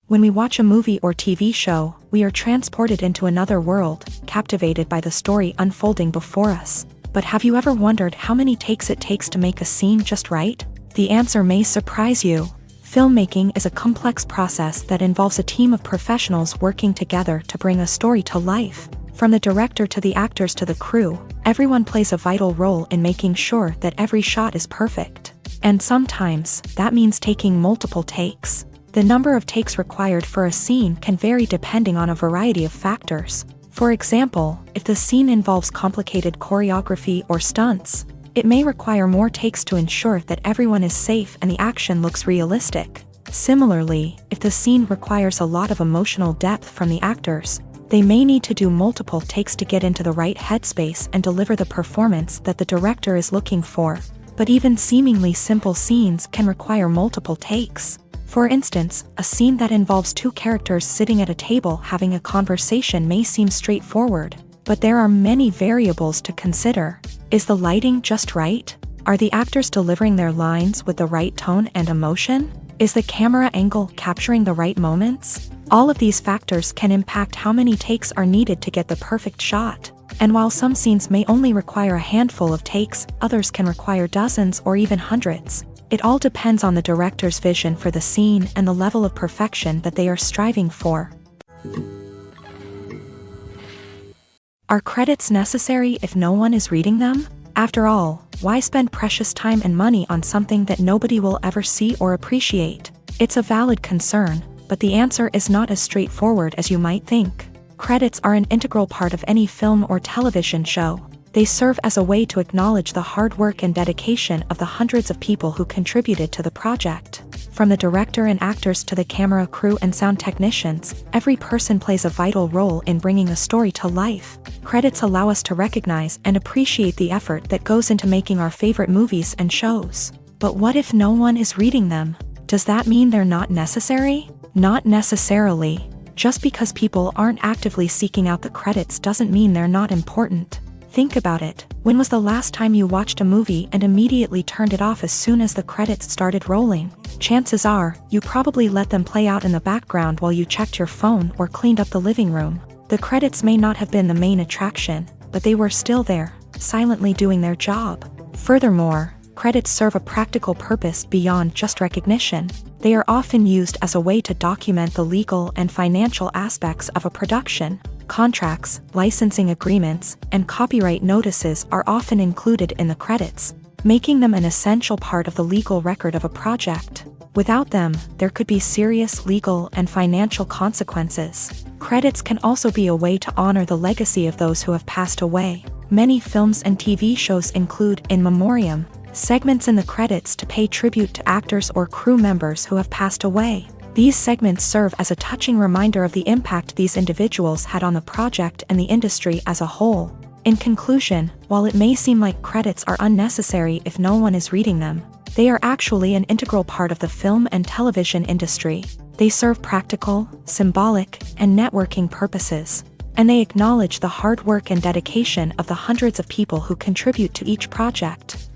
When we watch a movie or TV show, we are transported into another world, captivated by the story unfolding before us. But have you ever wondered how many takes it takes to make a scene just right? The answer may surprise you. Filmmaking is a complex process that involves a team of professionals working together to bring a story to life. From the director to the actors to the crew, everyone plays a vital role in making sure that every shot is perfect. And sometimes, that means taking multiple takes. The number of takes required for a scene can vary depending on a variety of factors. For example, if the scene involves complicated choreography or stunts, it may require more takes to ensure that everyone is safe and the action looks realistic. Similarly, if the scene requires a lot of emotional depth from the actors, they may need to do multiple takes to get into the right headspace and deliver the performance that the director is looking for. But even seemingly simple scenes can require multiple takes. For instance, a scene that involves two characters sitting at a table having a conversation may seem straightforward, but there are many variables to consider. Is the lighting just right? Are the actors delivering their lines with the right tone and emotion? Is the camera angle capturing the right moments? All of these factors can impact how many takes are needed to get the perfect shot. And while some scenes may only require a handful of takes, others can require dozens or even hundreds. It all depends on the director's vision for the scene and the level of perfection that they are striving for. Are credits necessary if no one is reading them? After all, why spend precious time and money on something that nobody will ever see or appreciate? It's a valid concern, but the answer is not as straightforward as you might think. Credits are an integral part of any film or television show. They serve as a way to acknowledge the hard work and dedication of the hundreds of people who contributed to the project. From the director and actors to the camera crew and sound technicians, every person plays a vital role in bringing a story to life. Credits allow us to recognize and appreciate the effort that goes into making our favorite movies and shows. But what if no one is reading them? Does that mean they're not necessary? Not necessarily. Just because people aren't actively seeking out the credits doesn't mean they're not important. Think about it. When was the last time you watched a movie and immediately turned it off as soon as the credits started rolling? Chances are, you probably let them play out in the background while you checked your phone or cleaned up the living room. The credits may not have been the main attraction, but they were still there, silently doing their job. Furthermore, credits serve a practical purpose beyond just recognition. They are often used as a way to document the legal and financial aspects of a production. Contracts, licensing agreements, and copyright notices are often included in the credits, making them an essential part of the legal record of a project. Without them, there could be serious legal and financial consequences. Credits can also be a way to honor the legacy of those who have passed away. Many films and TV shows include in memoriam segments in the credits to pay tribute to actors or crew members who have passed away. These segments serve as a touching reminder of the impact these individuals had on the project and the industry as a whole. In conclusion, while it may seem like credits are unnecessary if no one is reading them, they are actually an integral part of the film and television industry. They serve practical, symbolic, and networking purposes, and they acknowledge the hard work and dedication of the hundreds of people who contribute to each project.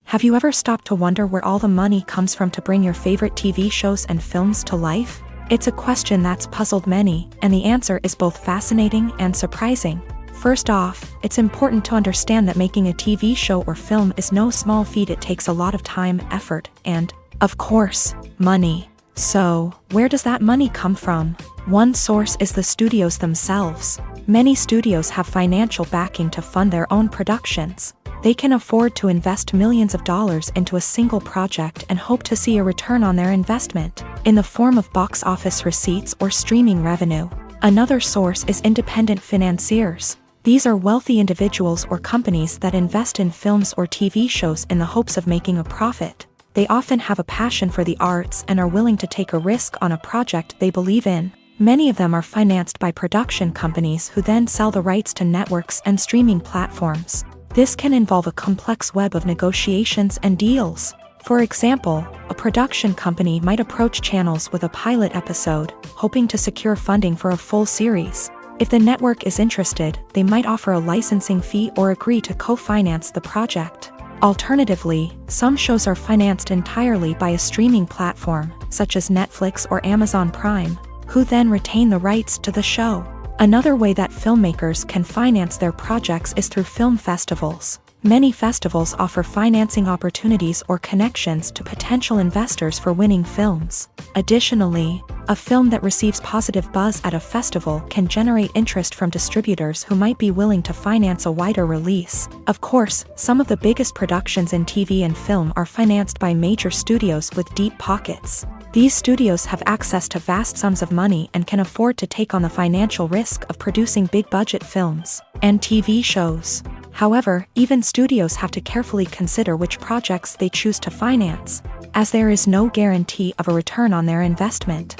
Have you ever stopped to wonder where all the money comes from to bring your favorite TV shows and films to life? It's a question that's puzzled many, and the answer is both fascinating and surprising. First off, it's important to understand that making a TV show or film is no small feat. It takes a lot of time, effort, and, of course, money. So, where does that money come from? One source is the studios themselves. Many studios have financial backing to fund their own productions. They can afford to invest millions of dollars into a single project and hope to see a return on their investment. in the form of box office receipts or streaming revenue. Another source is independent financiers. These are wealthy individuals or companies that invest in films or TV shows in the hopes of making a profit. They often have a passion for the arts and are willing to take a risk on a project they believe in. Many of them are financed by production companies who then sell the rights to networks and streaming platforms. This can involve a complex web of negotiations and deals. For example, a production company might approach channels with a pilot episode, hoping to secure funding for a full series. If the network is interested, they might offer a licensing fee or agree to co-finance the project. Alternatively, some shows are financed entirely by a streaming platform, such as Netflix or Amazon Prime, who then retain the rights to the show. Another way that filmmakers can finance their projects is through film festivals. Many festivals offer financing opportunities or connections to potential investors for winning films. Additionally, a film that receives positive buzz at a festival can generate interest from distributors who might be willing to finance a wider release. Of course, some of the biggest productions in TV and film are financed by major studios with deep pockets. These studios have access to vast sums of money and can afford to take on the financial risk of producing big-budget films and TV shows. However, even studios have to carefully consider which projects they choose to finance, as there is no guarantee of a return on their investment.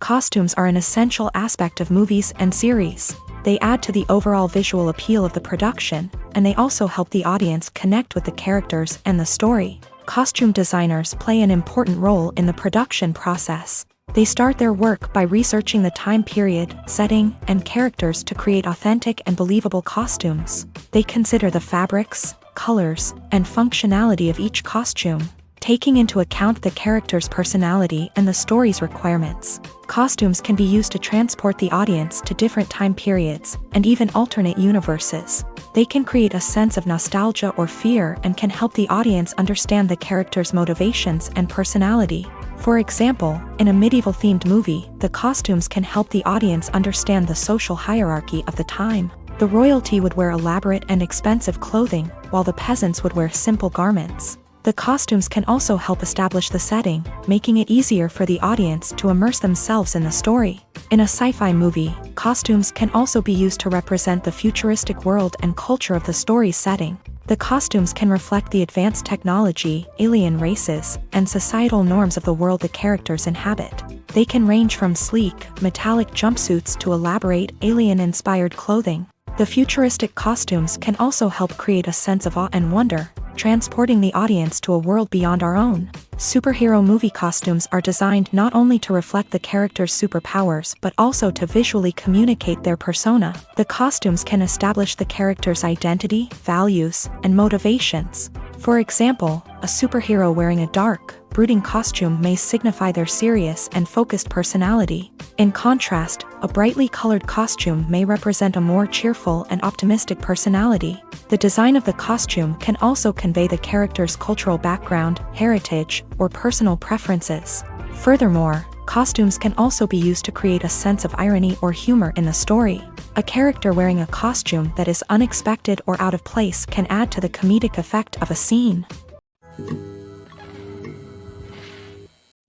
Costumes are an essential aspect of movies and series. They add to the overall visual appeal of the production, and they also help the audience connect with the characters and the story. Costume designers play an important role in the production process. They start their work by researching the time period, setting, and characters to create authentic and believable costumes. They consider the fabrics, colors, and functionality of each costume, taking into account the character's personality and the story's requirements. Costumes can be used to transport the audience to different time periods and even alternate universes. They can create a sense of nostalgia or fear and can help the audience understand the character's motivations and personality. For example, in a medieval-themed movie, the costumes can help the audience understand the social hierarchy of the time. The royalty would wear elaborate and expensive clothing, while the peasants would wear simple garments. The costumes can also help establish the setting, making it easier for the audience to immerse themselves in the story. In a sci-fi movie, costumes can also be used to represent the futuristic world and culture of the story's setting. The costumes can reflect the advanced technology, alien races, and societal norms of the world the characters inhabit. They can range from sleek, metallic jumpsuits to elaborate, alien-inspired clothing. The futuristic costumes can also help create a sense of awe and wonder, transporting the audience to a world beyond our own. Superhero movie costumes are designed not only to reflect the character's superpowers but also to visually communicate their persona. The costumes can establish the character's identity, values, and motivations. For example, a superhero wearing a dark, brooding costume may signify their serious and focused personality. In contrast, a brightly colored costume may represent a more cheerful and optimistic personality. The design of the costume can also convey the character's cultural background, heritage, or personal preferences. Furthermore, costumes can also be used to create a sense of irony or humor in the story. A character wearing a costume that is unexpected or out of place can add to the comedic effect of a scene.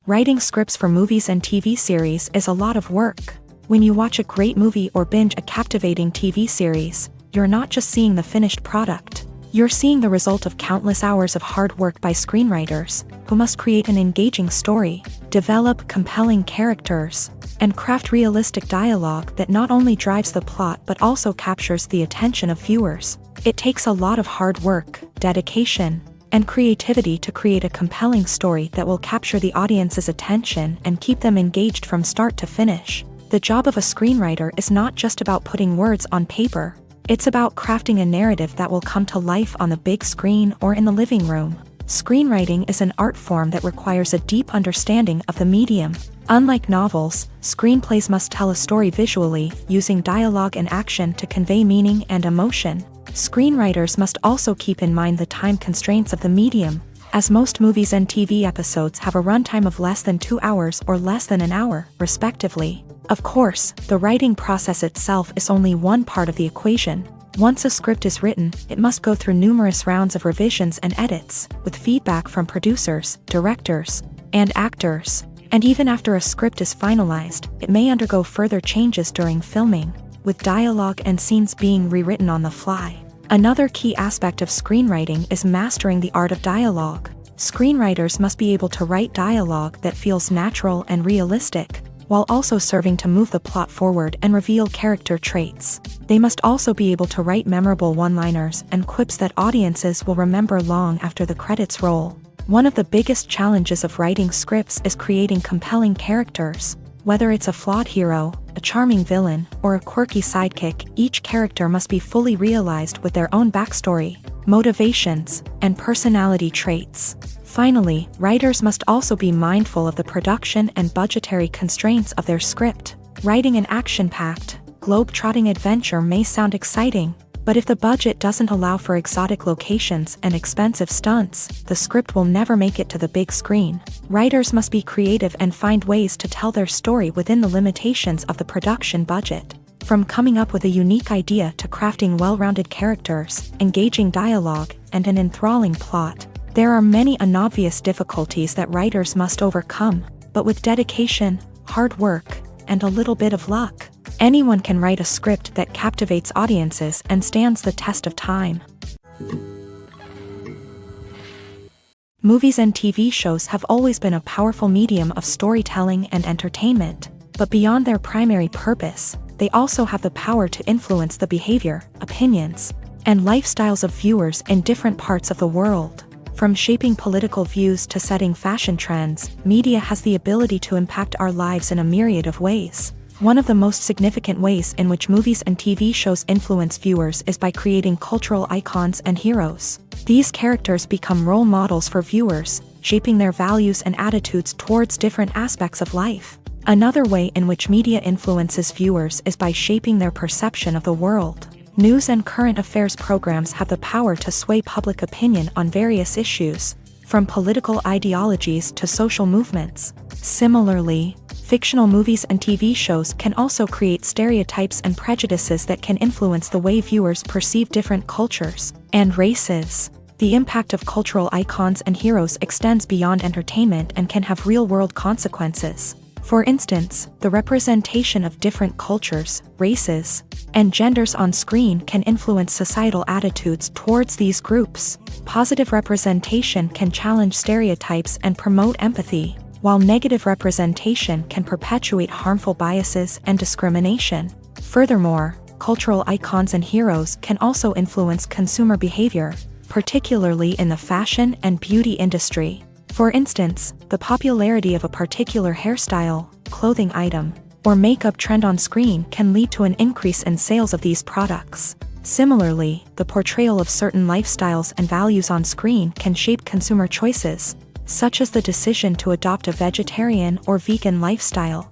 Writing scripts for movies and TV series is a lot of work. When you watch a great movie or binge a captivating TV series, you're not just seeing the finished product. You're seeing the result of countless hours of hard work by screenwriters, who must create an engaging story, develop compelling characters, and craft realistic dialogue that not only drives the plot but also captures the attention of viewers. It takes a lot of hard work, dedication, and creativity to create a compelling story that will capture the audience's attention and keep them engaged from start to finish. The job of a screenwriter is not just about putting words on paper. It's about crafting a narrative that will come to life on the big screen or in the living room. Screenwriting is an art form that requires a deep understanding of the medium. Unlike novels, screenplays must tell a story visually, using dialogue and action to convey meaning and emotion. Screenwriters must also keep in mind the time constraints of the medium, as most movies and TV episodes have a runtime of less than 2 hours or less than an hour, respectively. Of course, the writing process itself is only one part of the equation. Once a script is written, it must go through numerous rounds of revisions and edits, with feedback from producers, directors, and actors. And even after a script is finalized, it may undergo further changes during filming, with dialogue and scenes being rewritten on the fly. Another key aspect of screenwriting is mastering the art of dialogue. Screenwriters must be able to write dialogue that feels natural and realistic, while also serving to move the plot forward and reveal character traits. They must also be able to write memorable one-liners and quips that audiences will remember long after the credits roll. One of the biggest challenges of writing scripts is creating compelling characters. Whether it's a flawed hero, a charming villain, or a quirky sidekick, each character must be fully realized with their own backstory, motivations, and personality traits. Finally, writers must also be mindful of the production and budgetary constraints of their script. Writing an action-packed, globe-trotting adventure may sound exciting, but if the budget doesn't allow for exotic locations and expensive stunts, the script will never make it to the big screen. Writers must be creative and find ways to tell their story within the limitations of the production budget. From coming up with a unique idea to crafting well-rounded characters, engaging dialogue, and an enthralling plot, there are many unobvious difficulties that writers must overcome, but with dedication, hard work, and a little bit of luck, anyone can write a script that captivates audiences and stands the test of time. Movies and TV shows have always been a powerful medium of storytelling and entertainment, but beyond their primary purpose, they also have the power to influence the behavior, opinions, and lifestyles of viewers in different parts of the world. From shaping political views to setting fashion trends, media has the ability to impact our lives in a myriad of ways. One of the most significant ways in which movies and TV shows influence viewers is by creating cultural icons and heroes. These characters become role models for viewers, shaping their values and attitudes towards different aspects of life. Another way in which media influences viewers is by shaping their perception of the world. News and current affairs programs have the power to sway public opinion on various issues, from political ideologies to social movements. Similarly, fictional movies and TV shows can also create stereotypes and prejudices that can influence the way viewers perceive different cultures and races. The impact of cultural icons and heroes extends beyond entertainment and can have real-world consequences. For instance, the representation of different cultures, races, and genders on screen can influence societal attitudes towards these groups. Positive representation can challenge stereotypes and promote empathy, while negative representation can perpetuate harmful biases and discrimination. Furthermore, cultural icons and heroes can also influence consumer behavior, particularly in the fashion and beauty industry. For instance, the popularity of a particular hairstyle, clothing item, or makeup trend on screen can lead to an increase in sales of these products. Similarly, the portrayal of certain lifestyles and values on screen can shape consumer choices, such as the decision to adopt a vegetarian or vegan lifestyle.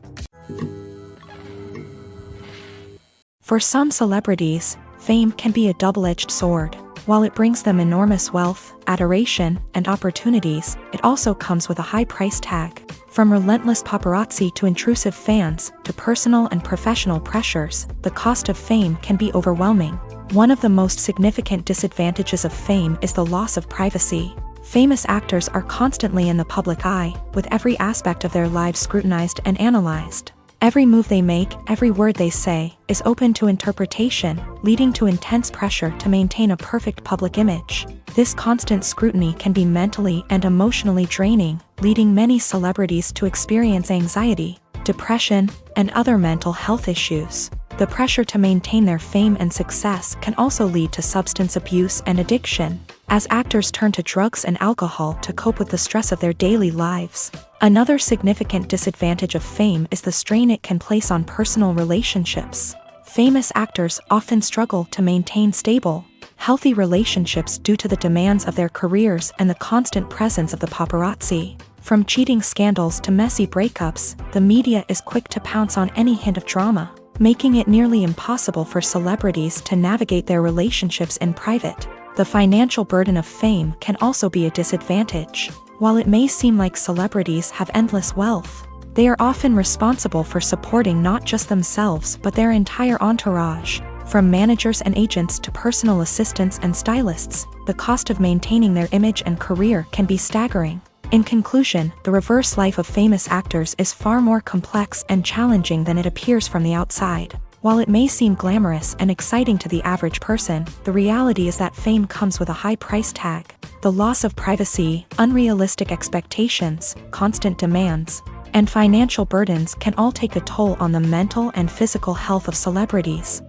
For some celebrities, fame can be a double-edged sword. While it brings them enormous wealth, adoration, and opportunities, it also comes with a high price tag. From relentless paparazzi to intrusive fans, to personal and professional pressures, the cost of fame can be overwhelming. One of the most significant disadvantages of fame is the loss of privacy. Famous actors are constantly in the public eye, with every aspect of their lives scrutinized and analyzed. Every move they make, every word they say, is open to interpretation, leading to intense pressure to maintain a perfect public image. This constant scrutiny can be mentally and emotionally draining, leading many celebrities to experience anxiety, depression, and other mental health issues. The pressure to maintain their fame and success can also lead to substance abuse and addiction, as actors turn to drugs and alcohol to cope with the stress of their daily lives. Another significant disadvantage of fame is the strain it can place on personal relationships. Famous actors often struggle to maintain stable, healthy relationships due to the demands of their careers and the constant presence of the paparazzi. From cheating scandals to messy breakups, the media is quick to pounce on any hint of drama, making it nearly impossible for celebrities to navigate their relationships in private. The financial burden of fame can also be a disadvantage. While it may seem like celebrities have endless wealth, they are often responsible for supporting not just themselves but their entire entourage. From managers and agents to personal assistants and stylists, the cost of maintaining their image and career can be staggering. In conclusion, the reverse life of famous actors is far more complex and challenging than it appears from the outside. While it may seem glamorous and exciting to the average person, the reality is that fame comes with a high price tag. The loss of privacy, unrealistic expectations, constant demands, and financial burdens can all take a toll on the mental and physical health of celebrities.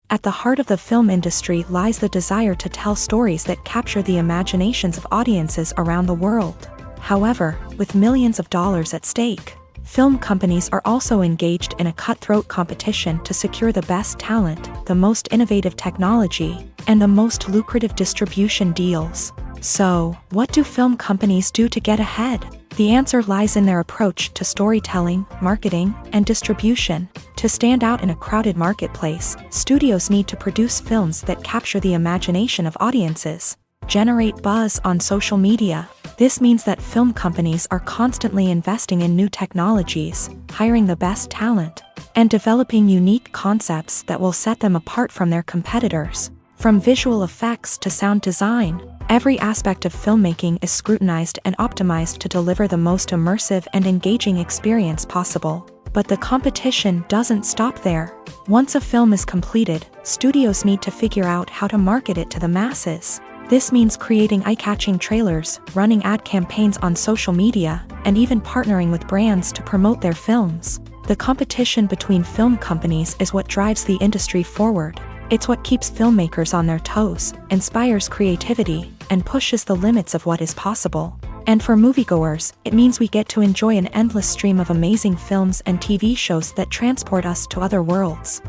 At the heart of the film industry lies the desire to tell stories that capture the imaginations of audiences around the world. However, with millions of dollars at stake, film companies are also engaged in a cutthroat competition to secure the best talent, the most innovative technology, and the most lucrative distribution deals. So, what do film companies do to get ahead? The answer lies in their approach to storytelling, marketing, and distribution. To stand out in a crowded marketplace, studios need to produce films that capture the imagination of audiences, generate buzz on social media. This means that film companies are constantly investing in new technologies, hiring the best talent, and developing unique concepts that will set them apart from their competitors. From visual effects to sound design, every aspect of filmmaking is scrutinized and optimized to deliver the most immersive and engaging experience possible. But the competition doesn't stop there. Once a film is completed, studios need to figure out how to market it to the masses. This means creating eye-catching trailers, running ad campaigns on social media, and even partnering with brands to promote their films. The competition between film companies is what drives the industry forward. It's what keeps filmmakers on their toes, inspires creativity, and pushes the limits of what is possible. And for moviegoers, it means we get to enjoy an endless stream of amazing films and TV shows that transport us to other worlds.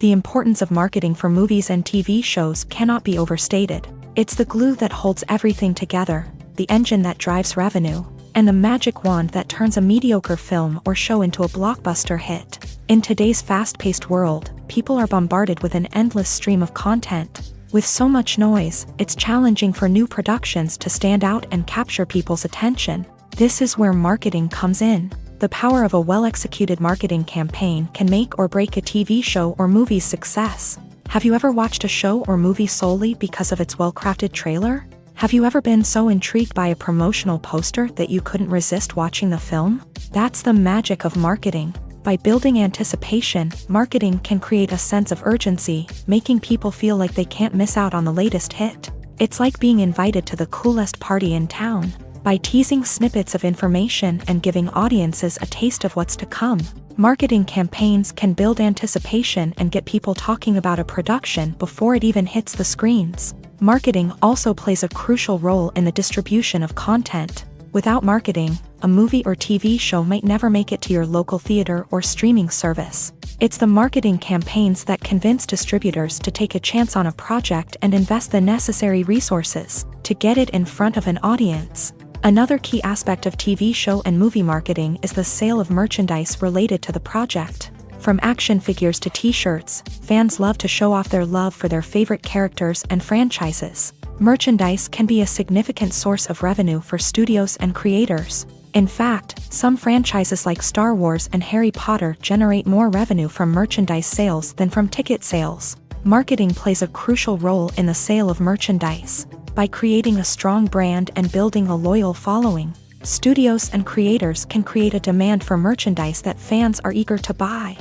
The importance of marketing for movies and TV shows cannot be overstated. It's the glue that holds everything together, the engine that drives revenue, and the magic wand that turns a mediocre film or show into a blockbuster hit. In today's fast-paced world, people are bombarded with an endless stream of content. With so much noise, it's challenging for new productions to stand out and capture people's attention. This is where marketing comes in. The power of a well-executed marketing campaign can make or break a TV show or movie's success. Have you ever watched a show or movie solely because of its well-crafted trailer? Have you ever been so intrigued by a promotional poster that you couldn't resist watching the film? That's the magic of marketing. By building anticipation, marketing can create a sense of urgency, making people feel like they can't miss out on the latest hit. It's like being invited to the coolest party in town. By teasing snippets of information and giving audiences a taste of what's to come, marketing campaigns can build anticipation and get people talking about a production before it even hits the screens. Marketing also plays a crucial role in the distribution of content. Without marketing, a movie or TV show might never make it to your local theater or streaming service. It's the marketing campaigns that convince distributors to take a chance on a project and invest the necessary resources to get it in front of an audience. Another key aspect of TV show and movie marketing is the sale of merchandise related to the project. From action figures to t-shirts, fans love to show off their love for their favorite characters and franchises. Merchandise can be a significant source of revenue for studios and creators. In fact, some franchises like Star Wars and Harry Potter generate more revenue from merchandise sales than from ticket sales. Marketing plays a crucial role in the sale of merchandise. By creating a strong brand and building a loyal following, studios and creators can create a demand for merchandise that fans are eager to buy.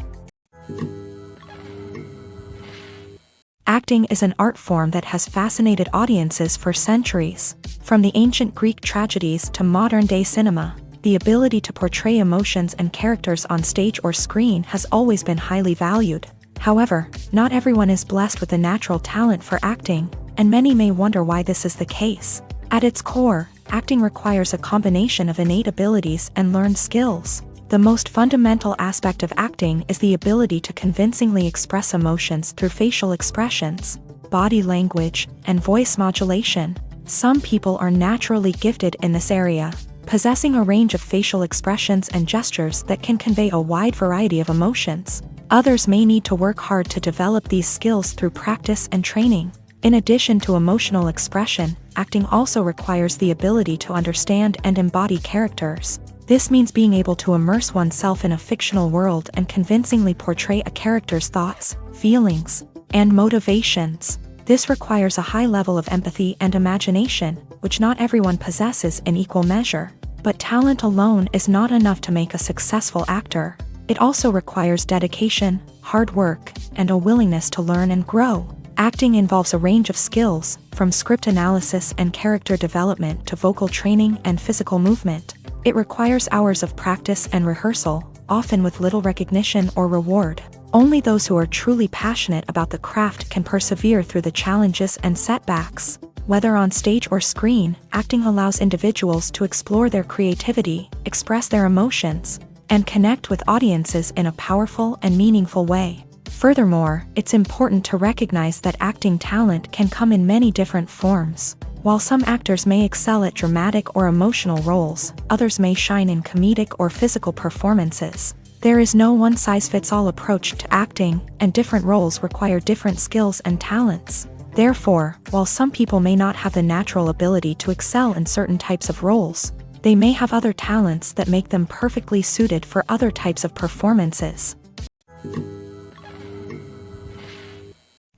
Acting is an art form that has fascinated audiences for centuries. From the ancient Greek tragedies to modern-day cinema, the ability to portray emotions and characters on stage or screen has always been highly valued. However, not everyone is blessed with a natural talent for acting, and many may wonder why this is the case. At its core, acting requires a combination of innate abilities and learned skills. The most fundamental aspect of acting is the ability to convincingly express emotions through facial expressions, body language, and voice modulation. Some people are naturally gifted in this area, possessing a range of facial expressions and gestures that can convey a wide variety of emotions. Others may need to work hard to develop these skills through practice and training. In addition to emotional expression, acting also requires the ability to understand and embody characters. This means being able to immerse oneself in a fictional world and convincingly portray a character's thoughts, feelings, and motivations. This requires a high level of empathy and imagination, which not everyone possesses in equal measure. But talent alone is not enough to make a successful actor. It also requires dedication, hard work, and a willingness to learn and grow. Acting involves a range of skills, from script analysis and character development to vocal training and physical movement. It requires hours of practice and rehearsal, often with little recognition or reward. Only those who are truly passionate about the craft can persevere through the challenges and setbacks. Whether on stage or screen, acting allows individuals to explore their creativity, express their emotions, and connect with audiences in a powerful and meaningful way. Furthermore, it's important to recognize that acting talent can come in many different forms. While some actors may excel at dramatic or emotional roles, others may shine in comedic or physical performances. There is no one-size-fits-all approach to acting, and different roles require different skills and talents. Therefore, while some people may not have the natural ability to excel in certain types of roles, they may have other talents that make them perfectly suited for other types of performances.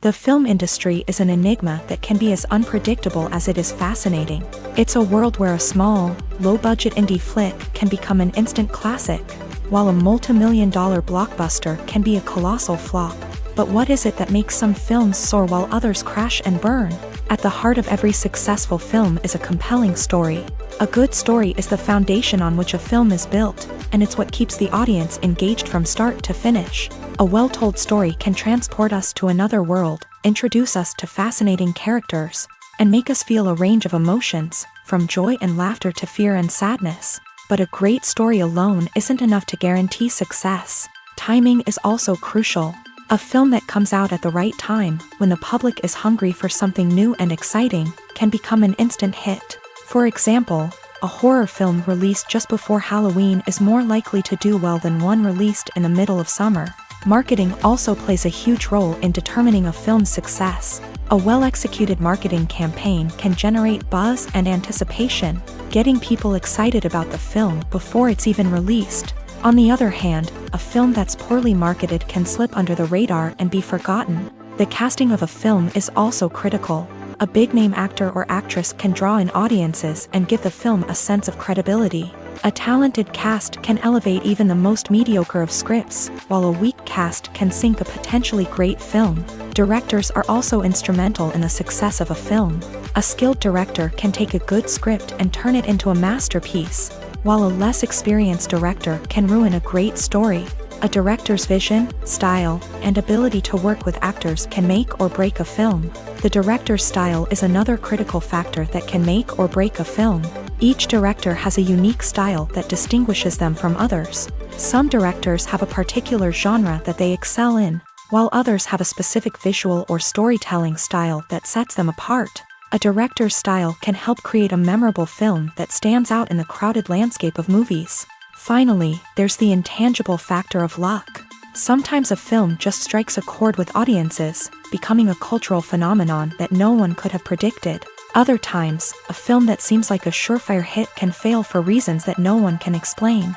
The film industry is an enigma that can be as unpredictable as it is fascinating. It's a world where a small, low-budget indie flick can become an instant classic, while a multi-million-dollar blockbuster can be a colossal flop. But what is it that makes some films soar while others crash and burn? At the heart of every successful film is a compelling story. A good story is the foundation on which a film is built, and it's what keeps the audience engaged from start to finish. A well-told story can transport us to another world, introduce us to fascinating characters, and make us feel a range of emotions, from joy and laughter to fear and sadness. But a great story alone isn't enough to guarantee success. Timing is also crucial. A film that comes out at the right time, when the public is hungry for something new and exciting, can become an instant hit. For example, a horror film released just before Halloween is more likely to do well than one released in the middle of summer. Marketing also plays a huge role in determining a film's success. A well-executed marketing campaign can generate buzz and anticipation, getting people excited about the film before it's even released. On the other hand, a film that's poorly marketed can slip under the radar and be forgotten. The casting of a film is also critical. A big-name actor or actress can draw in audiences and give the film a sense of credibility. A talented cast can elevate even the most mediocre of scripts, while a weak cast can sink a potentially great film. Directors are also instrumental in the success of a film. A skilled director can take a good script and turn it into a masterpiece, while a less experienced director can ruin a great story. A director's vision, style, and ability to work with actors can make or break a film. The director's style is another critical factor that can make or break a film. Each director has a unique style that distinguishes them from others. Some directors have a particular genre that they excel in, while others have a specific visual or storytelling style that sets them apart. A director's style can help create a memorable film that stands out in the crowded landscape of movies. Finally, there's the intangible factor of luck. Sometimes a film just strikes a chord with audiences, becoming a cultural phenomenon that no one could have predicted. Other times, a film that seems like a surefire hit can fail for reasons that no one can explain.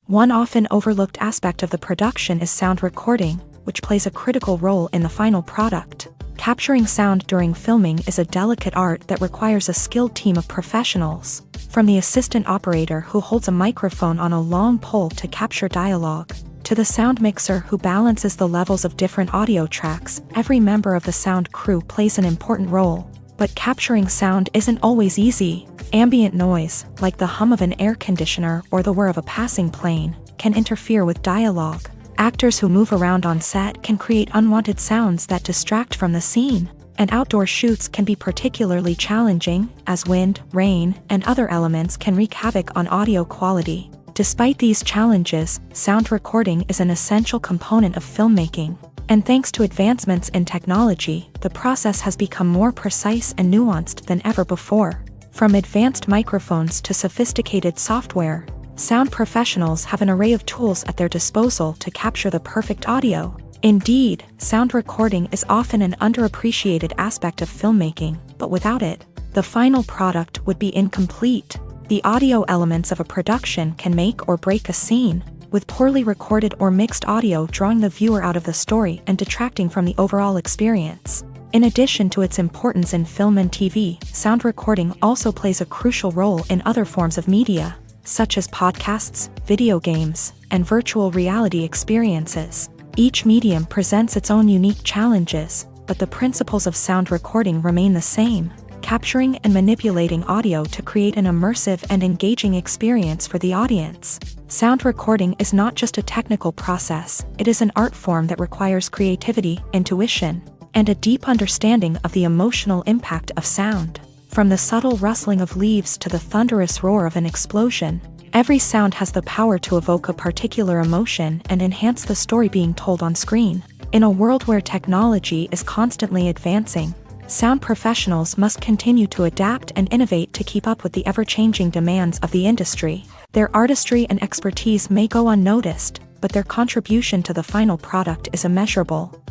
One often overlooked aspect of the production is sound recording, which plays a critical role in the final product. Capturing sound during filming is a delicate art that requires a skilled team of professionals. From the assistant operator who holds a microphone on a long pole to capture dialogue, to the sound mixer who balances the levels of different audio tracks, every member of the sound crew plays an important role. But capturing sound isn't always easy. Ambient noise, like the hum of an air conditioner or the whir of a passing plane, can interfere with dialogue. Actors who move around on set can create unwanted sounds that distract from the scene. And outdoor shoots can be particularly challenging, as wind, rain, and other elements can wreak havoc on audio quality. Despite these challenges, sound recording is an essential component of filmmaking. And thanks to advancements in technology, the process has become more precise and nuanced than ever before. From advanced microphones to sophisticated software, sound professionals have an array of tools at their disposal to capture the perfect audio. Indeed, sound recording is often an underappreciated aspect of filmmaking, but without it, the final product would be incomplete. The audio elements of a production can make or break a scene, with poorly recorded or mixed audio drawing the viewer out of the story and detracting from the overall experience. In addition to its importance in film and TV, sound recording also plays a crucial role in other forms of media, such as podcasts, video games, and virtual reality experiences. Each medium presents its own unique challenges, but the principles of sound recording remain the same: capturing and manipulating audio to create an immersive and engaging experience for the audience. Sound recording is not just a technical process, it is an art form that requires creativity, intuition, and a deep understanding of the emotional impact of sound. From the subtle rustling of leaves to the thunderous roar of an explosion, every sound has the power to evoke a particular emotion and enhance the story being told on screen. In a world where technology is constantly advancing, sound professionals must continue to adapt and innovate to keep up with the ever-changing demands of the industry. Their artistry and expertise may go unnoticed, but their contribution to the final product is immeasurable.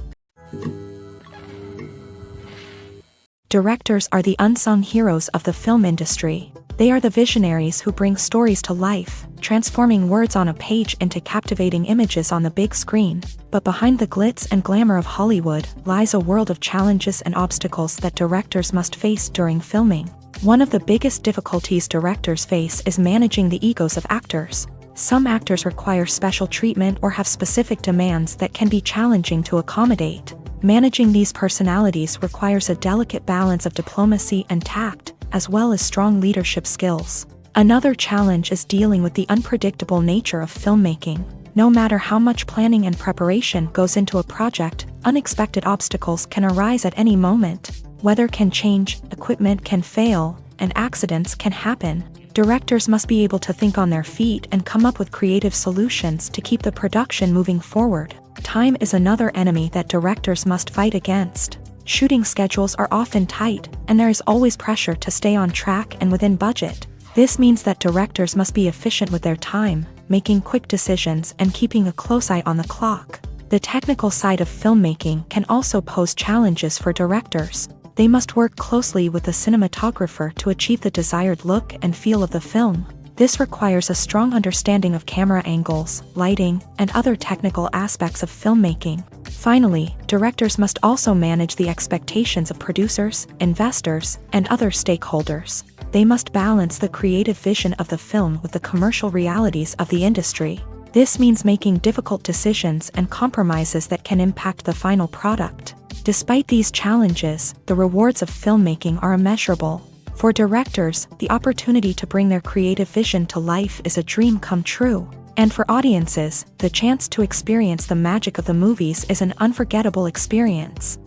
Directors are the unsung heroes of the film industry. They are the visionaries who bring stories to life, transforming words on a page into captivating images on the big screen. But behind the glitz and glamour of Hollywood lies a world of challenges and obstacles that directors must face during filming. One of the biggest difficulties directors face is managing the egos of actors. Some actors require special treatment or have specific demands that can be challenging to accommodate. Managing these personalities requires a delicate balance of diplomacy and tact, as well as strong leadership skills. Another challenge is dealing with the unpredictable nature of filmmaking. No matter how much planning and preparation goes into a project, unexpected obstacles can arise at any moment. Weather can change, equipment can fail, and accidents can happen. Directors must be able to think on their feet and come up with creative solutions to keep the production moving forward. Time is another enemy that directors must fight against. Shooting schedules are often tight, and there is always pressure to stay on track and within budget. This means that directors must be efficient with their time, making quick decisions and keeping a close eye on the clock. The technical side of filmmaking can also pose challenges for directors. They must work closely with the cinematographer to achieve the desired look and feel of the film. This requires a strong understanding of camera angles, lighting, and other technical aspects of filmmaking. Finally, directors must also manage the expectations of producers, investors, and other stakeholders. They must balance the creative vision of the film with the commercial realities of the industry. This means making difficult decisions and compromises that can impact the final product. Despite these challenges, the rewards of filmmaking are immeasurable. For directors, the opportunity to bring their creative vision to life is a dream come true. And for audiences, the chance to experience the magic of the movies is an unforgettable experience.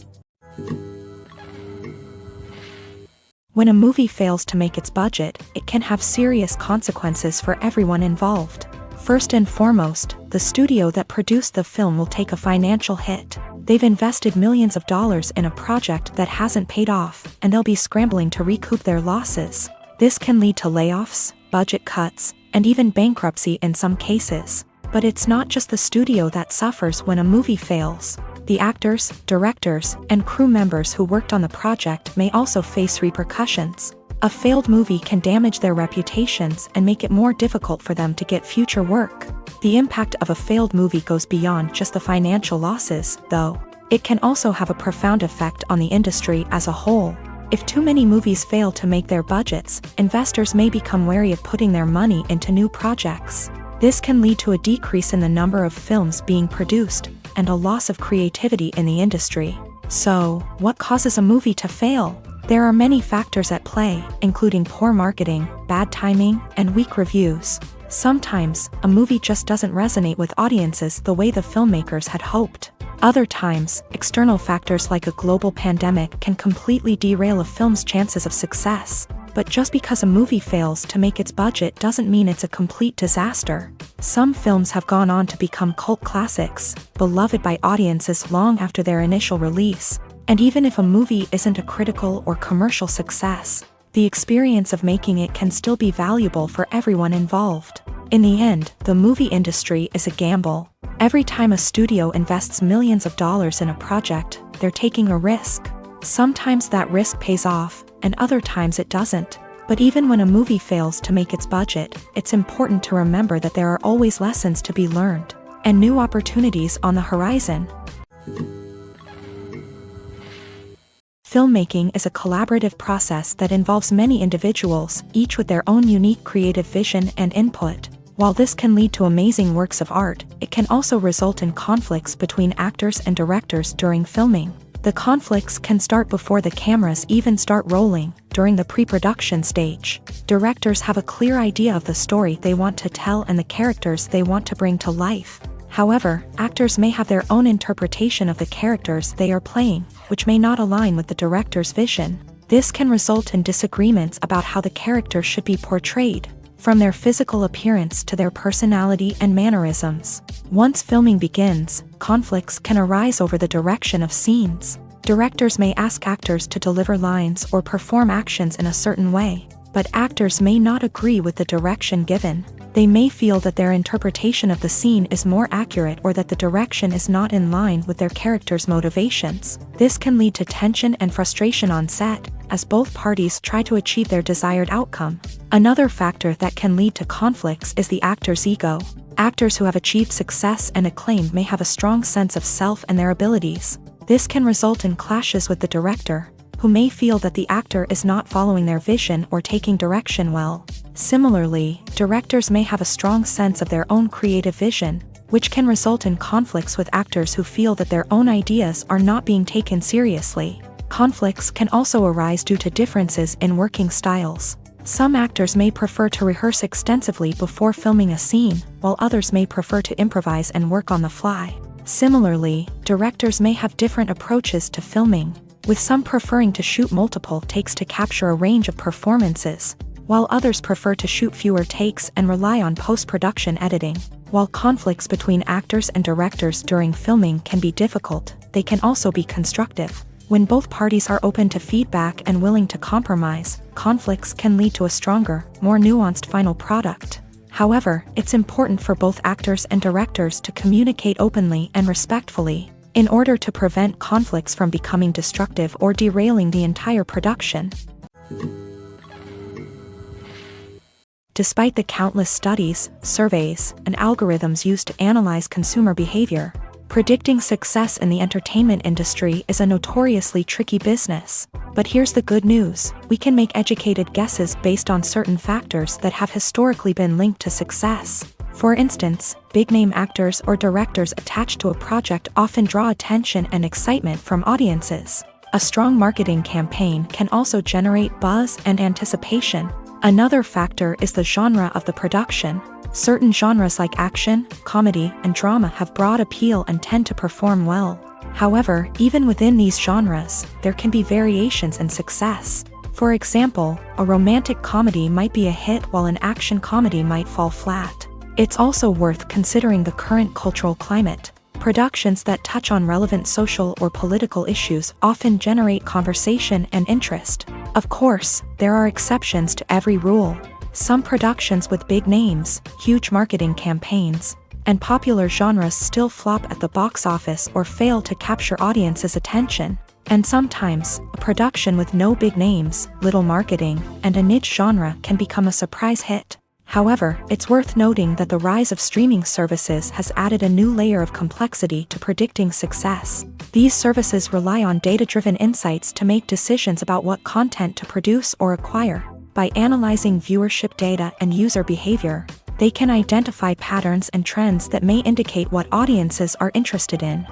When a movie fails to make its budget, it can have serious consequences for everyone involved. First and foremost, the studio that produced the film will take a financial hit. They've invested millions of dollars in a project that hasn't paid off, and they'll be scrambling to recoup their losses. This can lead to layoffs, budget cuts, and even bankruptcy in some cases. But it's not just the studio that suffers when a movie fails. The actors, directors, and crew members who worked on the project may also face repercussions. A failed movie can damage their reputations and make it more difficult for them to get future work. The impact of a failed movie goes beyond just the financial losses, though. It can also have a profound effect on the industry as a whole. If too many movies fail to make their budgets, investors may become wary of putting their money into new projects. This can lead to a decrease in the number of films being produced, and a loss of creativity in the industry. So, what causes a movie to fail? There are many factors at play, including poor marketing, bad timing, and weak reviews. Sometimes, a movie just doesn't resonate with audiences the way the filmmakers had hoped. Other times, external factors like a global pandemic can completely derail a film's chances of success. But just because a movie fails to make its budget doesn't mean it's a complete disaster. Some films have gone on to become cult classics, beloved by audiences long after their initial release. And even if a movie isn't a critical or commercial success, the experience of making it can still be valuable for everyone involved. In the end, the movie industry is a gamble. Every time a studio invests millions of dollars in a project, they're taking a risk. Sometimes that risk pays off, and other times it doesn't. But even when a movie fails to make its budget, it's important to remember that there are always lessons to be learned, and new opportunities on the horizon. Filmmaking is a collaborative process that involves many individuals, each with their own unique creative vision and input. While this can lead to amazing works of art, it can also result in conflicts between actors and directors during filming. The conflicts can start before the cameras even start rolling, during the pre-production stage. Directors have a clear idea of the story they want to tell and the characters they want to bring to life. However, actors may have their own interpretation of the characters they are playing, which may not align with the director's vision. This can result in disagreements about how the character should be portrayed, from their physical appearance to their personality and mannerisms. Once filming begins, conflicts can arise over the direction of scenes. Directors may ask actors to deliver lines or perform actions in a certain way, but actors may not agree with the direction given. They may feel that their interpretation of the scene is more accurate or that the direction is not in line with their character's motivations. This can lead to tension and frustration on set, as both parties try to achieve their desired outcome. Another factor that can lead to conflicts is the actor's ego. Actors who have achieved success and acclaim may have a strong sense of self and their abilities. This can result in clashes with the director, who may feel that the actor is not following their vision or taking direction well. Similarly, directors may have a strong sense of their own creative vision, which can result in conflicts with actors who feel that their own ideas are not being taken seriously. Conflicts can also arise due to differences in working styles. Some actors may prefer to rehearse extensively before filming a scene, while others may prefer to improvise and work on the fly. Similarly, directors may have different approaches to filming, with some preferring to shoot multiple takes to capture a range of performances, while others prefer to shoot fewer takes and rely on post-production editing. While conflicts between actors and directors during filming can be difficult, they can also be constructive. When both parties are open to feedback and willing to compromise, conflicts can lead to a stronger, more nuanced final product. However, it's important for both actors and directors to communicate openly and respectfully, in order to prevent conflicts from becoming destructive or derailing the entire production. Despite the countless studies, surveys, and algorithms used to analyze consumer behavior, predicting success in the entertainment industry is a notoriously tricky business. But here's the good news: we can make educated guesses based on certain factors that have historically been linked to success. For instance, big-name actors or directors attached to a project often draw attention and excitement from audiences. A strong marketing campaign can also generate buzz and anticipation. Another factor is the genre of the production. Certain genres like action, comedy, and drama have broad appeal and tend to perform well. However, even within these genres, there can be variations in success. For example, a romantic comedy might be a hit while an action comedy might fall flat. It's also worth considering the current cultural climate. Productions that touch on relevant social or political issues often generate conversation and interest. Of course, there are exceptions to every rule. Some productions with big names, huge marketing campaigns, and popular genres still flop at the box office or fail to capture audiences' attention. And sometimes, a production with no big names, little marketing, and a niche genre can become a surprise hit. However, it's worth noting that the rise of streaming services has added a new layer of complexity to predicting success. These services rely on data-driven insights to make decisions about what content to produce or acquire. By analyzing viewership data and user behavior, they can identify patterns and trends that may indicate what audiences are interested in.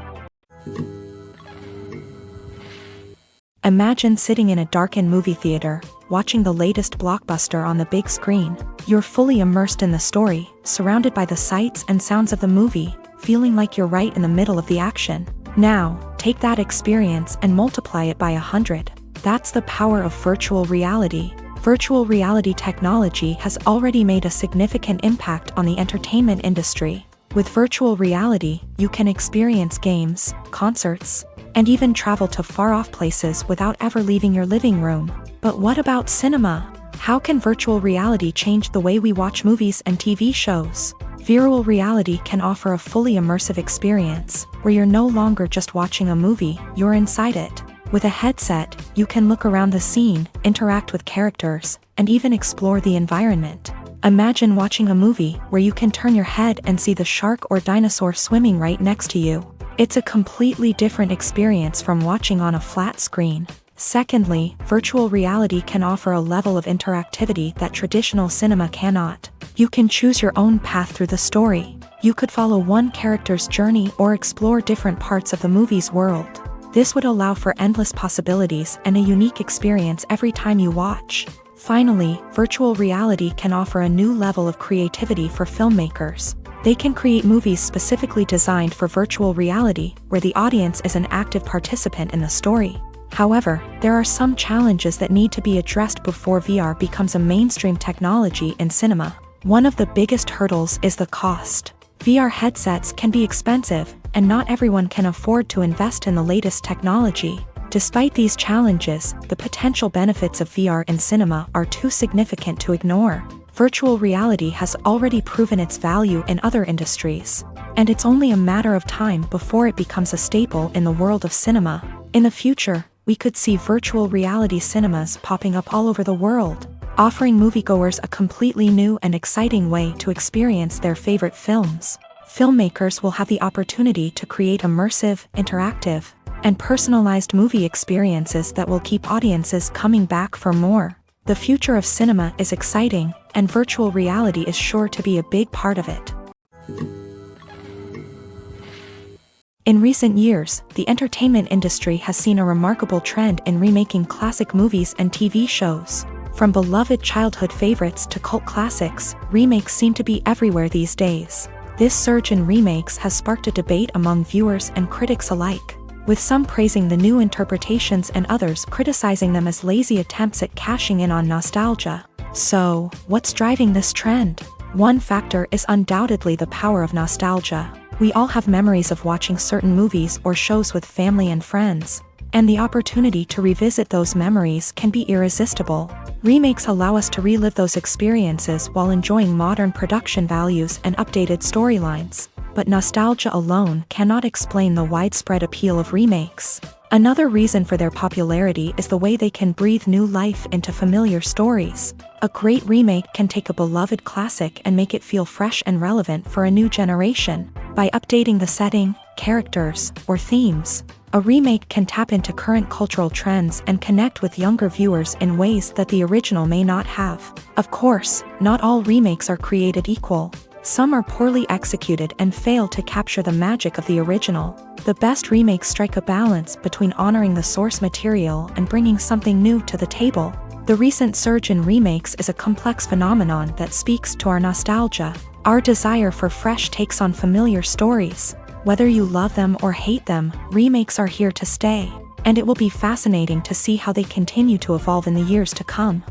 Imagine sitting in a darkened movie theater, watching the latest blockbuster on the big screen. You're fully immersed in the story, surrounded by the sights and sounds of the movie, feeling like you're right in the middle of the action. Now, take that experience and multiply it by 100. That's the power of virtual reality. Virtual reality technology has already made a significant impact on the entertainment industry. With virtual reality, you can experience games, concerts, and even travel to far-off places without ever leaving your living room. But what about cinema? How can virtual reality change the way we watch movies and TV shows? Virtual reality can offer a fully immersive experience, where you're no longer just watching a movie, you're inside it. With a headset, you can look around the scene, interact with characters, and even explore the environment. Imagine watching a movie where you can turn your head and see the shark or dinosaur swimming right next to you. It's a completely different experience from watching on a flat screen. Secondly, virtual reality can offer a level of interactivity that traditional cinema cannot. You can choose your own path through the story. You could follow one character's journey or explore different parts of the movie's world. This would allow for endless possibilities and a unique experience every time you watch. Finally, virtual reality can offer a new level of creativity for filmmakers. They can create movies specifically designed for virtual reality, where the audience is an active participant in the story. However, there are some challenges that need to be addressed before VR becomes a mainstream technology in cinema. One of the biggest hurdles is the cost. VR headsets can be expensive, and not everyone can afford to invest in the latest technology. Despite these challenges, the potential benefits of VR in cinema are too significant to ignore. Virtual reality has already proven its value in other industries, and it's only a matter of time before it becomes a staple in the world of cinema. In the future, we could see virtual reality cinemas popping up all over the world, offering moviegoers a completely new and exciting way to experience their favorite films. Filmmakers will have the opportunity to create immersive, interactive, and personalized movie experiences that will keep audiences coming back for more. The future of cinema is exciting, and virtual reality is sure to be a big part of it. In recent years, the entertainment industry has seen a remarkable trend in remaking classic movies and TV shows. From beloved childhood favorites to cult classics, remakes seem to be everywhere these days. This surge in remakes has sparked a debate among viewers and critics alike, with some praising the new interpretations and others criticizing them as lazy attempts at cashing in on nostalgia. So, what's driving this trend? One factor is undoubtedly the power of nostalgia. We all have memories of watching certain movies or shows with family and friends, and the opportunity to revisit those memories can be irresistible. Remakes allow us to relive those experiences while enjoying modern production values and updated storylines. But nostalgia alone cannot explain the widespread appeal of remakes. Another reason for their popularity is the way they can breathe new life into familiar stories. A great remake can take a beloved classic and make it feel fresh and relevant for a new generation. By updating the setting, characters, or themes, a remake can tap into current cultural trends and connect with younger viewers in ways that the original may not have. Of course, not all remakes are created equal. Some are poorly executed and fail to capture the magic of the original. The best remakes strike a balance between honoring the source material and bringing something new to the table. The recent surge in remakes is a complex phenomenon that speaks to our nostalgia, our desire for fresh takes on familiar stories. Whether you love them or hate them, remakes are here to stay, and it will be fascinating to see how they continue to evolve in the years to come.